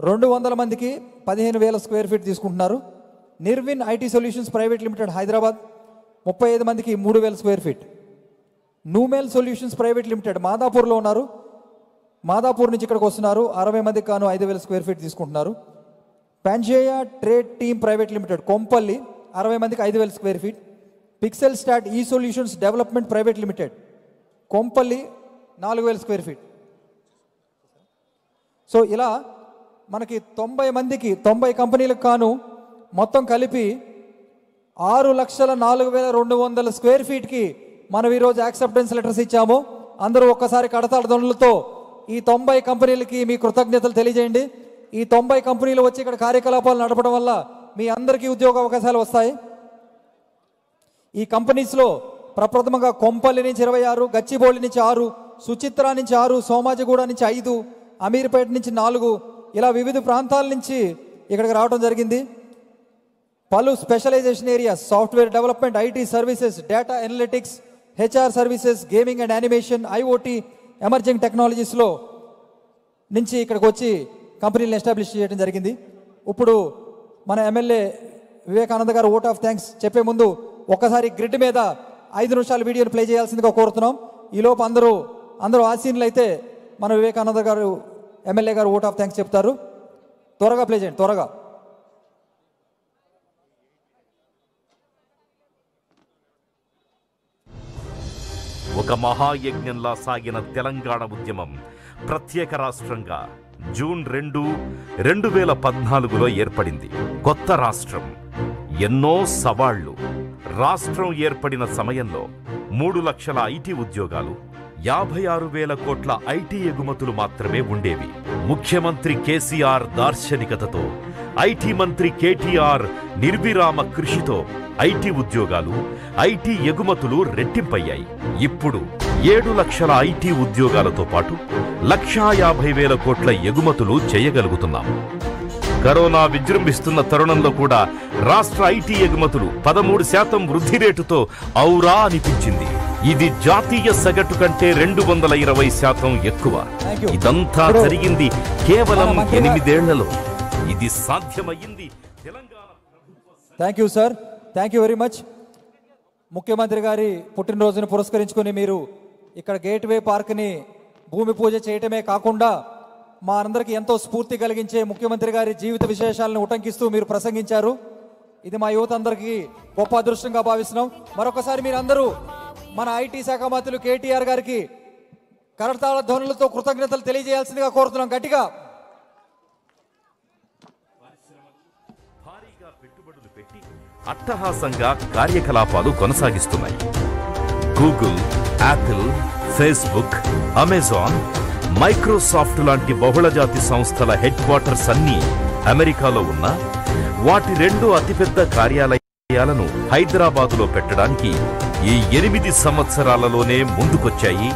200 మందికి 15,000 స్క్వేర్ ఫీట్ తీసుకుంటున్నారు. నిర్విన్ IT solutions private limited Hyderabad, 35 మందికి 3,000 స్క్వేర్ ఫీట్. నూమెల్ సొల్యూషన్స్ ప్రైవేట్ లిమిటెడ్ మాదాపూర్లో ఉన్నారు, మాదాపూర్ నుంచి ఇక్కడికి వస్తున్నారు, 60 మందికి కాను 5,000 స్క్వేర్ ఫీట్ తీసుకుంటున్నారు. Pangea trade team private limited Kompally, 60 మందికి 5,000 square feet. Pixel stat E solutions development private limited Kompally, 4,000 square feet. So ఇలా మనకి 90 మందికి 90 కంపెనీలకు కాను మొత్తం కలిపి 6,04,200 స్క్వేర్ ఫీట్కి మనం ఈరోజు యాక్సెప్టెన్స్ లెటర్స్ ఇచ్చాము. అందరూ ఒక్కసారి కడతాళ ధ్వనులతో ఈ 90 కంపెనీలకి మీ కృతజ్ఞతలు తెలియజేయండి. ఈ 90 కంపెనీలు వచ్చి ఇక్కడ కార్యకలాపాలు నడపడం వల్ల మీ అందరికీ ఉద్యోగ అవకాశాలు వస్తాయి. ఈ కంపెనీస్లో ప్రప్రథమంగా కొంపల్లి నుంచి 26, గచ్చిబౌలి నుంచి 6, సుచిత్ర నుంచి 6, సోమాజిగూడ నుంచి 5, అమీర్పేట నుంచి 4, ఇలా వివిధ ప్రాంతాల నుంచి ఇక్కడికి రావడం జరిగింది. పలు specialization areas software development, IT services, data analytics, HR services, gaming and animation, IoT, emerging టెక్నాలజీస్లో నుంచి ఇక్కడికి వచ్చి కంపెనీలను ఎస్టాబ్లిష్ చేయడం జరిగింది. ఇప్పుడు మన ఎమ్మెల్యే వివేకానంద గారు ఓట్ ఆఫ్ థ్యాంక్స్ చెప్పే ముందు ఒక్కసారి గ్రిడ్ మీద 5 నిమిషాల వీడియోని ప్లే చేయాల్సిందిగా కోరుతున్నాం. ఈలోపు అందరూ ఆసీనులు అయితే మన వివేకానంద గారు ఎమ్మెల్యే గారు ఓట్ ఆఫ్ థ్యాంక్స్ చెప్తారు. త్వరగా ప్లే చేయండి, త్వరగా. ఒక మహాయజ్ఞంలా సాగిన తెలంగాణ ఉద్యమం ప్రత్యేక రాష్ట్రంగా జూన్ 2, 2014లో ఏర్పడింది. కొత్త రాష్ట్రం, ఎన్నో సవాళ్లు. రాష్ట్రం ఏర్పడిన సమయంలో 3 లక్షల ఐటీ ఉద్యోగాలు, 56,000 కోట్ల ఐటీ ఎగుమతులు మాత్రమే ఉండేవి. ముఖ్యమంత్రి కేసీఆర్ దార్శనికతతో, ఐటీ మంత్రి కేటీఆర్ నిర్విరామ కృషితో ఐటీ ఉద్యోగాలు, ఐటీ ఎగుమతులు రెట్టింపయ్యాయి. ఇప్పుడు 7 లక్షల ఐటీ ఉద్యోగాలతో పాటు 1,50,000 కోట్ల ఎగుమతులు చేయగలుగుతున్నాం. కరోనా విజృంభిస్తున్న తరుణంలో కూడా రాష్ట్ర ఐటీ ఎగుమతులు 13% వృద్ధి రేటుతో ఔరా అనిపించింది. ఇది జాతీయ సగటు కంటే 220% ఎక్కువ. ఇదంతా జరిగింది కేవలం 8 ఏళ్లలో. ఇది సాధ్యమయ్యింది Telangana. Thank you sir, thank you very much. ముఖ్యమంత్రి గారి పుట్టినరోజును పురస్కరించుకొని మీరు ఇక్కడ గేట్వే పార్క్ని భూమి పూజ చేయటమే కాకుండా మా అందరికీ ఎంతో స్ఫూర్తి కలిగించే ముఖ్యమంత్రి గారి జీవిత విశేషాలను ఉటంకిస్తూ మీరు ప్రసంగించారు. ఇది మా యువత అందరికీ గొప్ప అదృష్టంగా భావిస్తున్నాం. మరొకసారి మీరందరూ మన ఐటీ శాఖ మంత్రులు కేటీఆర్ గారికి కరతాళ ధ్వనులతో కృతజ్ఞతలు తెలియజేయాల్సిందిగా కోరుతున్నాం గట్టిగా. భారీగా పెట్టుబడులు పెట్టి అట్టహాసంగా కార్యకలాపాలు కొనసాగిస్తున్నాయి. Google, Apple, Facebook, Amazon, Microsoft లాంటి బహుళజాతి సంస్థల హెడ్ క్వార్టర్స్ అన్నీ అమెరికాలో ఉన్న వాటి 2 అతిపెద్ద కార్యాలయాలను హైదరాబాదులో పెట్టడానికి ఈ 8 సంవత్సరాలలోనే ముందుకొచ్చాయి.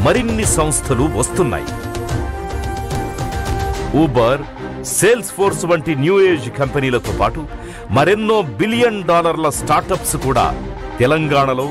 మరిన్ని సంస్థలు వస్తున్నాయి. ఊబర్, సేల్స్ ఫోర్స్ వంటి న్యూ ఏజ్ కంపెనీలతో పాటు మరెన్నో $1 బిలియన్ స్టార్టప్స్ కూడా తెలంగాణలో